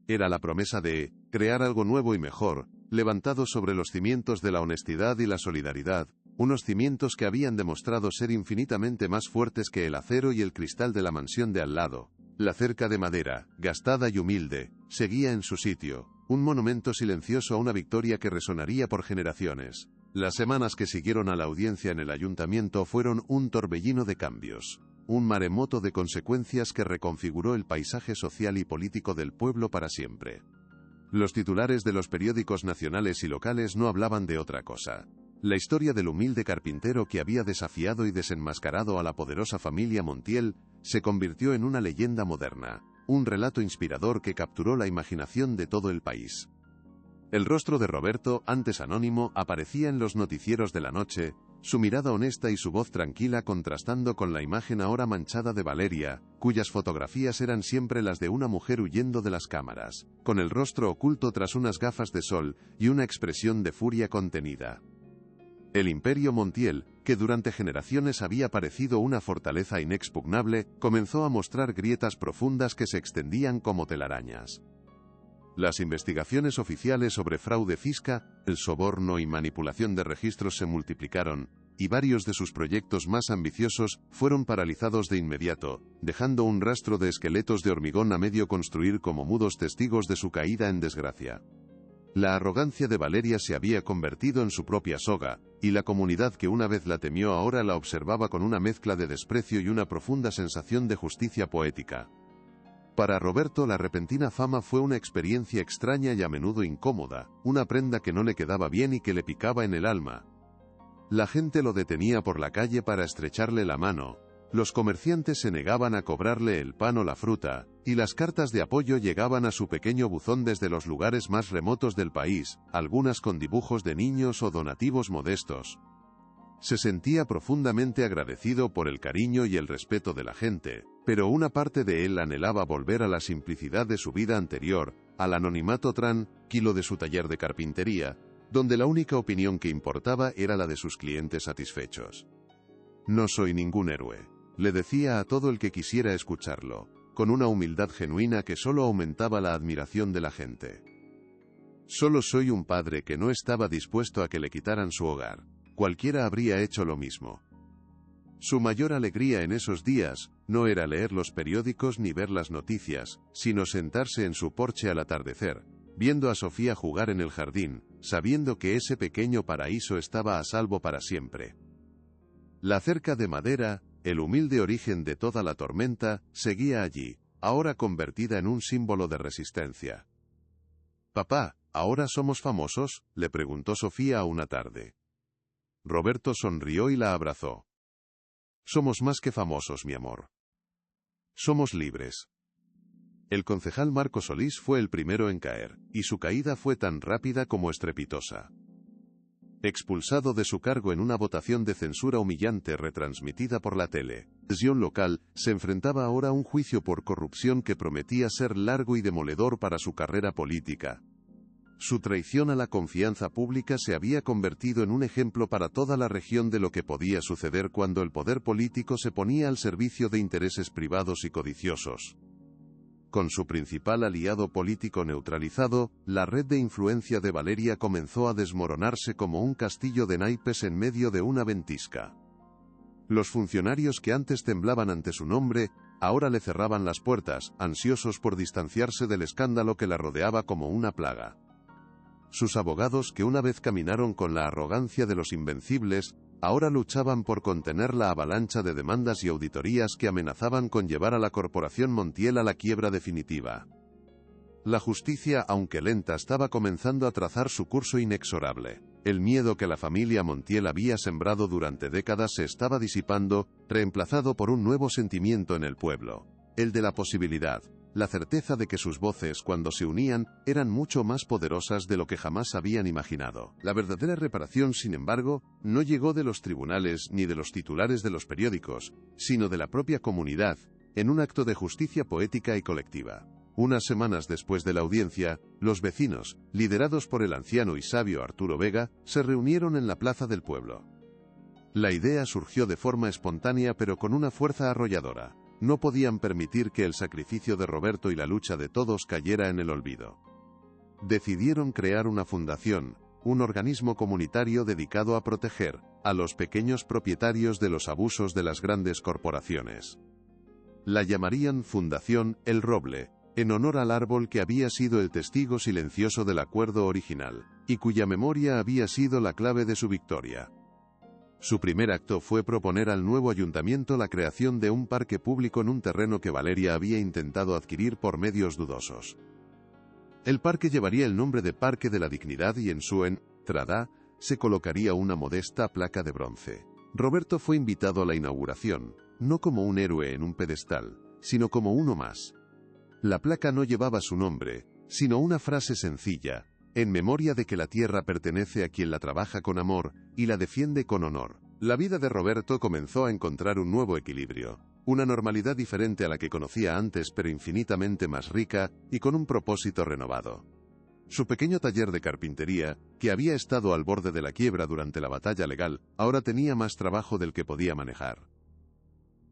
Era la promesa de crear algo nuevo y mejor, levantado sobre los cimientos de la honestidad y la solidaridad, unos cimientos que habían demostrado ser infinitamente más fuertes que el acero y el cristal de la mansión de al lado. La cerca de madera, gastada y humilde, seguía en su sitio, un monumento silencioso a una victoria que resonaría por generaciones. Las semanas que siguieron a la audiencia en el ayuntamiento fueron un torbellino de cambios, un maremoto de consecuencias que reconfiguró el paisaje social y político del pueblo para siempre. Los titulares de los periódicos nacionales y locales no hablaban de otra cosa. La historia del humilde carpintero que había desafiado y desenmascarado a la poderosa familia Montiel se convirtió en una leyenda moderna, un relato inspirador que capturó la imaginación de todo el país. El rostro de Roberto, antes anónimo, aparecía en los noticieros de la noche, su mirada honesta y su voz tranquila contrastando con la imagen ahora manchada de Valeria, cuyas fotografías eran siempre las de una mujer huyendo de las cámaras, con el rostro oculto tras unas gafas de sol y una expresión de furia contenida. El imperio Montiel, que durante generaciones había parecido una fortaleza inexpugnable, comenzó a mostrar grietas profundas que se extendían como telarañas. Las investigaciones oficiales sobre fraude fiscal, el soborno y manipulación de registros se multiplicaron, y varios de sus proyectos más ambiciosos fueron paralizados de inmediato, dejando un rastro de esqueletos de hormigón a medio construir como mudos testigos de su caída en desgracia. La arrogancia de Valeria se había convertido en su propia soga, y la comunidad que una vez la temió ahora la observaba con una mezcla de desprecio y una profunda sensación de justicia poética. Para Roberto la repentina fama fue una experiencia extraña y a menudo incómoda, una prenda que no le quedaba bien y que le picaba en el alma. La gente lo detenía por la calle para estrecharle la mano, los comerciantes se negaban a cobrarle el pan o la fruta, y las cartas de apoyo llegaban a su pequeño buzón desde los lugares más remotos del país, algunas con dibujos de niños o donativos modestos. Se sentía profundamente agradecido por el cariño y el respeto de la gente, pero una parte de él anhelaba volver a la simplicidad de su vida anterior, al anonimato tranquilo de su taller de carpintería, donde la única opinión que importaba era la de sus clientes satisfechos. «No soy ningún héroe», le decía a todo el que quisiera escucharlo, con una humildad genuina que solo aumentaba la admiración de la gente. «Solo soy un padre que no estaba dispuesto a que le quitaran su hogar. Cualquiera habría hecho lo mismo». Su mayor alegría en esos días no era leer los periódicos ni ver las noticias, sino sentarse en su porche al atardecer, viendo a Sofía jugar en el jardín, sabiendo que ese pequeño paraíso estaba a salvo para siempre. La cerca de madera, el humilde origen de toda la tormenta, seguía allí, ahora convertida en un símbolo de resistencia. «Papá, ¿ahora somos famosos?», le preguntó Sofía una tarde. Roberto sonrió y la abrazó. «Somos más que famosos, mi amor. Somos libres». El concejal Marco Solís fue el primero en caer, y su caída fue tan rápida como estrepitosa. Expulsado de su cargo en una votación de censura humillante retransmitida por la televisión local, se enfrentaba ahora a un juicio por corrupción que prometía ser largo y demoledor para su carrera política. Su traición a la confianza pública se había convertido en un ejemplo para toda la región de lo que podía suceder cuando el poder político se ponía al servicio de intereses privados y codiciosos. Con su principal aliado político neutralizado, la red de influencia de Valeria comenzó a desmoronarse como un castillo de naipes en medio de una ventisca. Los funcionarios que antes temblaban ante su nombre, ahora le cerraban las puertas, ansiosos por distanciarse del escándalo que la rodeaba como una plaga. Sus abogados, que una vez caminaron con la arrogancia de los invencibles, ahora luchaban por contener la avalancha de demandas y auditorías que amenazaban con llevar a la corporación Montiel a la quiebra definitiva. La justicia, aunque lenta, estaba comenzando a trazar su curso inexorable. El miedo que la familia Montiel había sembrado durante décadas se estaba disipando, reemplazado por un nuevo sentimiento en el pueblo, el de la posibilidad, la certeza de que sus voces, cuando se unían, eran mucho más poderosas de lo que jamás habían imaginado. La verdadera reparación, sin embargo, no llegó de los tribunales ni de los titulares de los periódicos, sino de la propia comunidad, en un acto de justicia poética y colectiva. Unas semanas después de la audiencia, los vecinos, liderados por el anciano y sabio Arturo Vega, se reunieron en la plaza del pueblo. La idea surgió de forma espontánea pero con una fuerza arrolladora. No podían permitir que el sacrificio de Roberto y la lucha de todos cayera en el olvido. Decidieron crear una fundación, un organismo comunitario dedicado a proteger a los pequeños propietarios de los abusos de las grandes corporaciones. La llamarían Fundación El Roble, en honor al árbol que había sido el testigo silencioso del acuerdo original, y cuya memoria había sido la clave de su victoria. Su primer acto fue proponer al nuevo ayuntamiento la creación de un parque público en un terreno que Valeria había intentado adquirir por medios dudosos. El parque llevaría el nombre de Parque de la Dignidad y en su entrada se colocaría una modesta placa de bronce. Roberto fue invitado a la inauguración, no como un héroe en un pedestal, sino como uno más. La placa no llevaba su nombre, sino una frase sencilla: en memoria de que la tierra pertenece a quien la trabaja con amor y la defiende con honor. La vida de Roberto comenzó a encontrar un nuevo equilibrio, una normalidad diferente a la que conocía antes pero infinitamente más rica y con un propósito renovado. Su pequeño taller de carpintería, que había estado al borde de la quiebra durante la batalla legal, ahora tenía más trabajo del que podía manejar.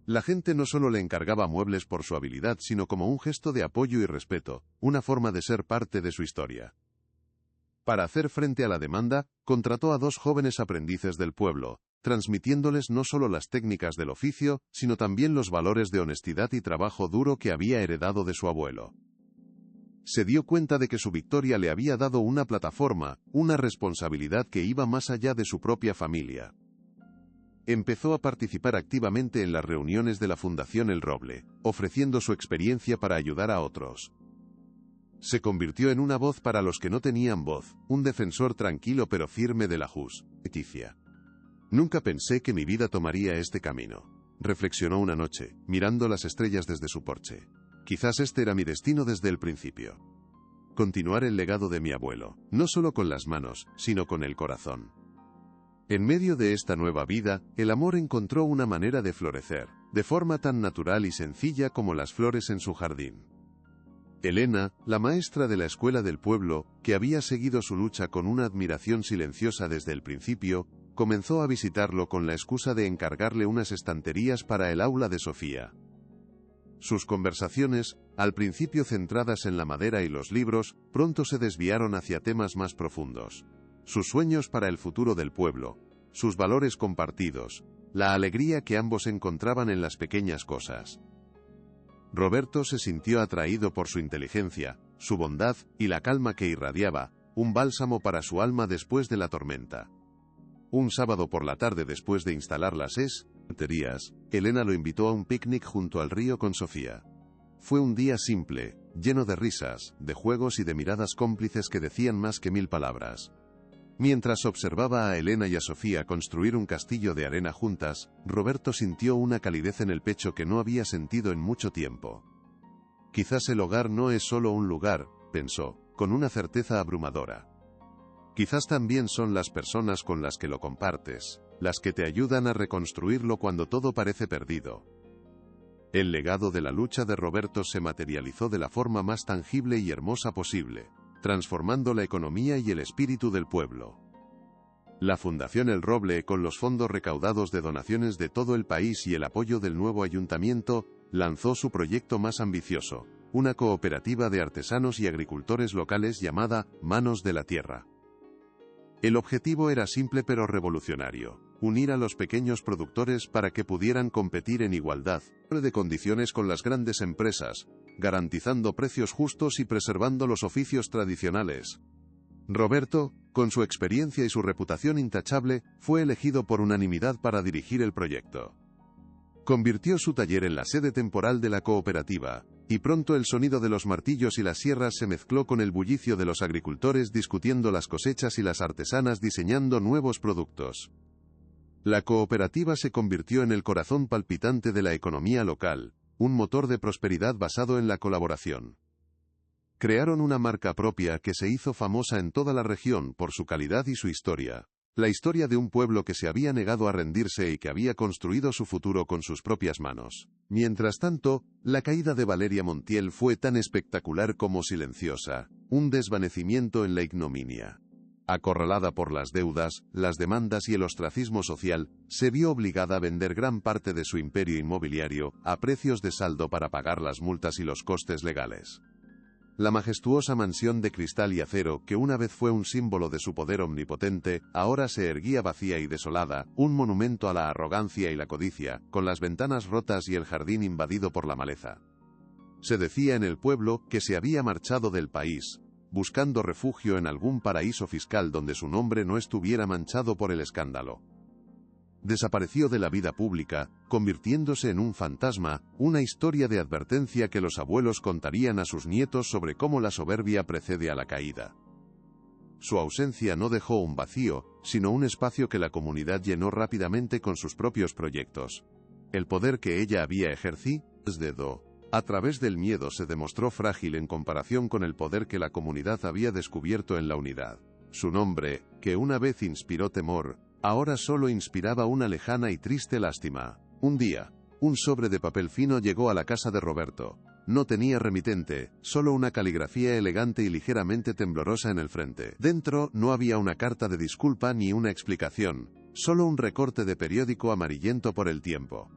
La gente no solo le encargaba muebles por su habilidad, sino como un gesto de apoyo y respeto, una forma de ser parte de su historia. Para hacer frente a la demanda, contrató a 2 jóvenes aprendices del pueblo, transmitiéndoles no solo las técnicas del oficio, sino también los valores de honestidad y trabajo duro que había heredado de su abuelo. Se dio cuenta de que su victoria le había dado una plataforma, una responsabilidad que iba más allá de su propia familia. Empezó a participar activamente en las reuniones de la Fundación El Roble, ofreciendo su experiencia para ayudar a otros. Se convirtió en una voz para los que no tenían voz, un defensor tranquilo pero firme de la justicia. Nunca pensé que mi vida tomaría este camino, reflexionó una noche, mirando las estrellas desde su porche. Quizás este era mi destino desde el principio. Continuar el legado de mi abuelo, no solo con las manos, sino con el corazón. En medio de esta nueva vida, el amor encontró una manera de florecer, de forma tan natural y sencilla como las flores en su jardín. Elena, la maestra de la escuela del pueblo, que había seguido su lucha con una admiración silenciosa desde el principio, comenzó a visitarlo con la excusa de encargarle unas estanterías para el aula de Sofía. Sus conversaciones, al principio centradas en la madera y los libros, pronto se desviaron hacia temas más profundos. Sus sueños para el futuro del pueblo, sus valores compartidos, la alegría que ambos encontraban en las pequeñas cosas. Roberto se sintió atraído por su inteligencia, su bondad y la calma que irradiaba, un bálsamo para su alma después de la tormenta. Un sábado por la tarde, después de instalar las estanterías, Elena lo invitó a un picnic junto al río con Sofía. Fue un día simple, lleno de risas, de juegos y de miradas cómplices que decían más que 1000 palabras. Mientras observaba a Elena y a Sofía construir un castillo de arena juntas, Roberto sintió una calidez en el pecho que no había sentido en mucho tiempo. Quizás el hogar no es solo un lugar, pensó, con una certeza abrumadora. Quizás también son las personas con las que lo compartes, las que te ayudan a reconstruirlo cuando todo parece perdido. El legado de la lucha de Roberto se materializó de la forma más tangible y hermosa posible, transformando la economía y el espíritu del pueblo. La Fundación El Roble, con los fondos recaudados de donaciones de todo el país y el apoyo del nuevo ayuntamiento, lanzó su proyecto más ambicioso, una cooperativa de artesanos y agricultores locales llamada Manos de la Tierra. El objetivo era simple pero revolucionario: unir a los pequeños productores para que pudieran competir en igualdad de condiciones con las grandes empresas, garantizando precios justos y preservando los oficios tradicionales. Roberto, con su experiencia y su reputación intachable, fue elegido por unanimidad para dirigir el proyecto. Convirtió su taller en la sede temporal de la cooperativa, y pronto el sonido de los martillos y las sierras se mezcló con el bullicio de los agricultores discutiendo las cosechas y las artesanas diseñando nuevos productos. La cooperativa se convirtió en el corazón palpitante de la economía local, un motor de prosperidad basado en la colaboración. Crearon una marca propia que se hizo famosa en toda la región por su calidad y su historia. La historia de un pueblo que se había negado a rendirse y que había construido su futuro con sus propias manos. Mientras tanto, la caída de Valeria Montiel fue tan espectacular como silenciosa, un desvanecimiento en la ignominia. Acorralada por las deudas, las demandas y el ostracismo social, se vio obligada a vender gran parte de su imperio inmobiliario a precios de saldo para pagar las multas y los costes legales. La majestuosa mansión de cristal y acero, que una vez fue un símbolo de su poder omnipotente, ahora se erguía vacía y desolada, un monumento a la arrogancia y la codicia, con las ventanas rotas y el jardín invadido por la maleza. Se decía en el pueblo que se había marchado del país, buscando refugio en algún paraíso fiscal donde su nombre no estuviera manchado por el escándalo. Desapareció de la vida pública, convirtiéndose en un fantasma, una historia de advertencia que los abuelos contarían a sus nietos sobre cómo la soberbia precede a la caída. Su ausencia no dejó un vacío, sino un espacio que la comunidad llenó rápidamente con sus propios proyectos. El poder que ella había ejercido, a través del miedo, se demostró frágil en comparación con el poder que la comunidad había descubierto en la unidad. Su nombre, que una vez inspiró temor, ahora solo inspiraba una lejana y triste lástima. Un día, un sobre de papel fino llegó a la casa de Roberto. No tenía remitente, solo una caligrafía elegante y ligeramente temblorosa en el frente. Dentro no había una carta de disculpa ni una explicación, solo un recorte de periódico amarillento por el tiempo.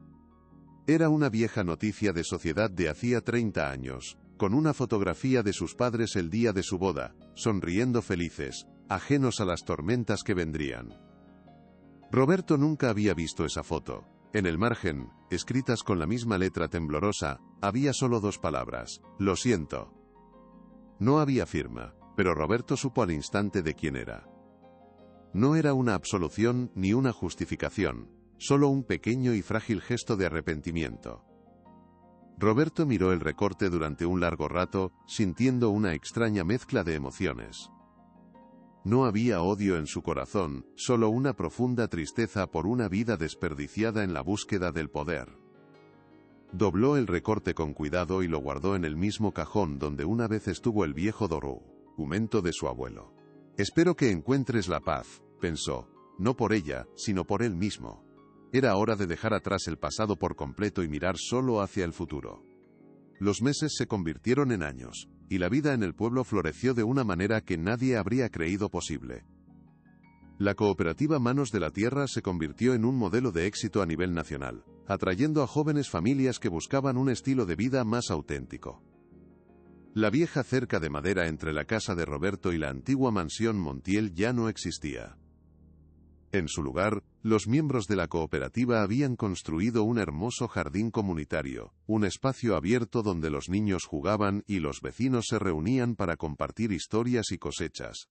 Era una vieja noticia de sociedad de hacía 30 años, con una fotografía de sus padres el día de su boda, sonriendo felices, ajenos a las tormentas que vendrían. Roberto nunca había visto esa foto. En el margen, escritas con la misma letra temblorosa, había solo 2 palabras: lo siento. No había firma, pero Roberto supo al instante de quién era. No era una absolución ni una justificación, solo un pequeño y frágil gesto de arrepentimiento. Roberto miró el recorte durante un largo rato, sintiendo una extraña mezcla de emociones. No había odio en su corazón, solo una profunda tristeza por una vida desperdiciada en la búsqueda del poder. Dobló el recorte con cuidado y lo guardó en el mismo cajón donde una vez estuvo el viejo documento de su abuelo. Espero que encuentres la paz, pensó, no por ella, sino por él mismo. Era hora de dejar atrás el pasado por completo y mirar solo hacia el futuro. Los meses se convirtieron en años, y la vida en el pueblo floreció de una manera que nadie habría creído posible. La cooperativa Manos de la Tierra se convirtió en un modelo de éxito a nivel nacional, atrayendo a jóvenes familias que buscaban un estilo de vida más auténtico. La vieja cerca de madera entre la casa de Roberto y la antigua mansión Montiel ya no existía. En su lugar, los miembros de la cooperativa habían construido un hermoso jardín comunitario, un espacio abierto donde los niños jugaban y los vecinos se reunían para compartir historias y cosechas.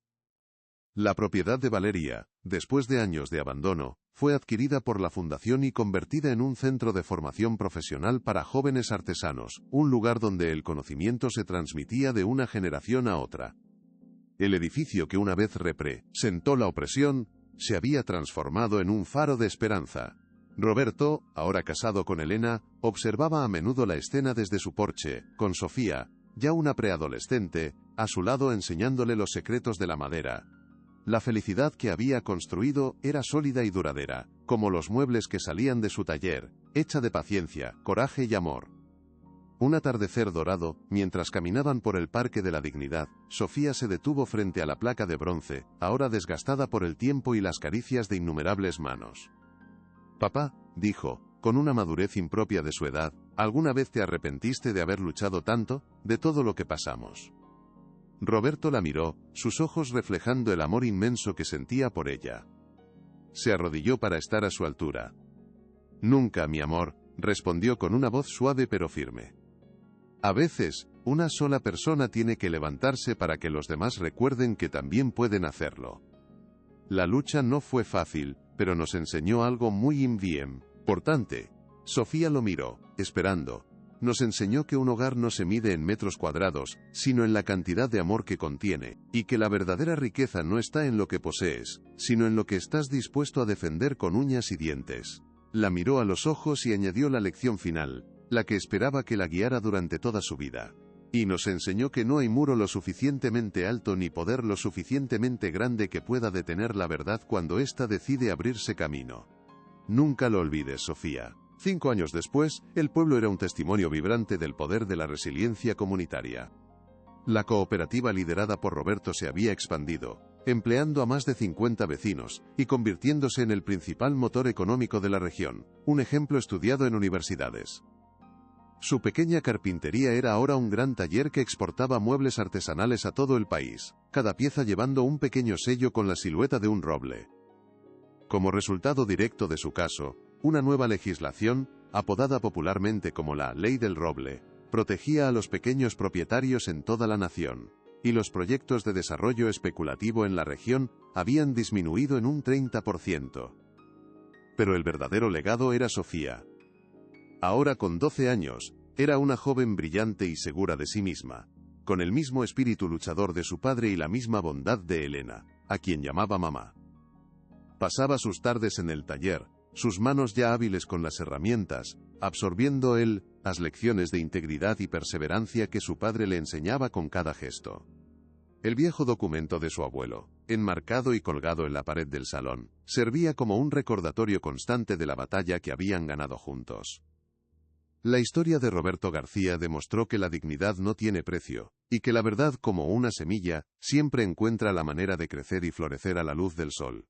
La propiedad de Valeria, después de años de abandono, fue adquirida por la fundación y convertida en un centro de formación profesional para jóvenes artesanos, un lugar donde el conocimiento se transmitía de una generación a otra. El edificio que una vez representó la opresión, se había transformado en un faro de esperanza. Roberto, ahora casado con Elena, observaba a menudo la escena desde su porche, con Sofía, ya una preadolescente, a su lado enseñándole los secretos de la madera. La felicidad que había construido era sólida y duradera, como los muebles que salían de su taller, hecha de paciencia, coraje y amor. Un atardecer dorado, mientras caminaban por el Parque de la Dignidad, Sofía se detuvo frente a la placa de bronce, ahora desgastada por el tiempo y las caricias de innumerables manos. «Papá», dijo, con una madurez impropia de su edad, «¿alguna vez te arrepentiste de haber luchado tanto, de todo lo que pasamos?». Roberto la miró, sus ojos reflejando el amor inmenso que sentía por ella. Se arrodilló para estar a su altura. «Nunca, mi amor», respondió con una voz suave pero firme. A veces, una sola persona tiene que levantarse para que los demás recuerden que también pueden hacerlo. La lucha no fue fácil, pero nos enseñó algo muy importante. Sofía lo miró, esperando. Nos enseñó que un hogar no se mide en metros cuadrados, sino en la cantidad de amor que contiene, y que la verdadera riqueza no está en lo que posees, sino en lo que estás dispuesto a defender con uñas y dientes. La miró a los ojos y añadió la lección final, la que esperaba que la guiara durante toda su vida. Y nos enseñó que no hay muro lo suficientemente alto ni poder lo suficientemente grande que pueda detener la verdad cuando ésta decide abrirse camino. Nunca lo olvides, Sofía. 5 años después, el pueblo era un testimonio vibrante del poder de la resiliencia comunitaria. La cooperativa liderada por Roberto se había expandido, empleando a más de 50 vecinos, y convirtiéndose en el principal motor económico de la región, un ejemplo estudiado en universidades. Su pequeña carpintería era ahora un gran taller que exportaba muebles artesanales a todo el país, cada pieza llevando un pequeño sello con la silueta de un roble. Como resultado directo de su caso, una nueva legislación, apodada popularmente como la Ley del Roble, protegía a los pequeños propietarios en toda la nación, y los proyectos de desarrollo especulativo en la región habían disminuido en un 30%. Pero el verdadero legado era Sofía. Ahora con 12 años, era una joven brillante y segura de sí misma, con el mismo espíritu luchador de su padre y la misma bondad de Elena, a quien llamaba mamá. Pasaba sus tardes en el taller, sus manos ya hábiles con las herramientas, absorbiendo las lecciones de integridad y perseverancia que su padre le enseñaba con cada gesto. El viejo documento de su abuelo, enmarcado y colgado en la pared del salón, servía como un recordatorio constante de la batalla que habían ganado juntos. La historia de Roberto García demostró que la dignidad no tiene precio, y que la verdad, como una semilla, siempre encuentra la manera de crecer y florecer a la luz del sol.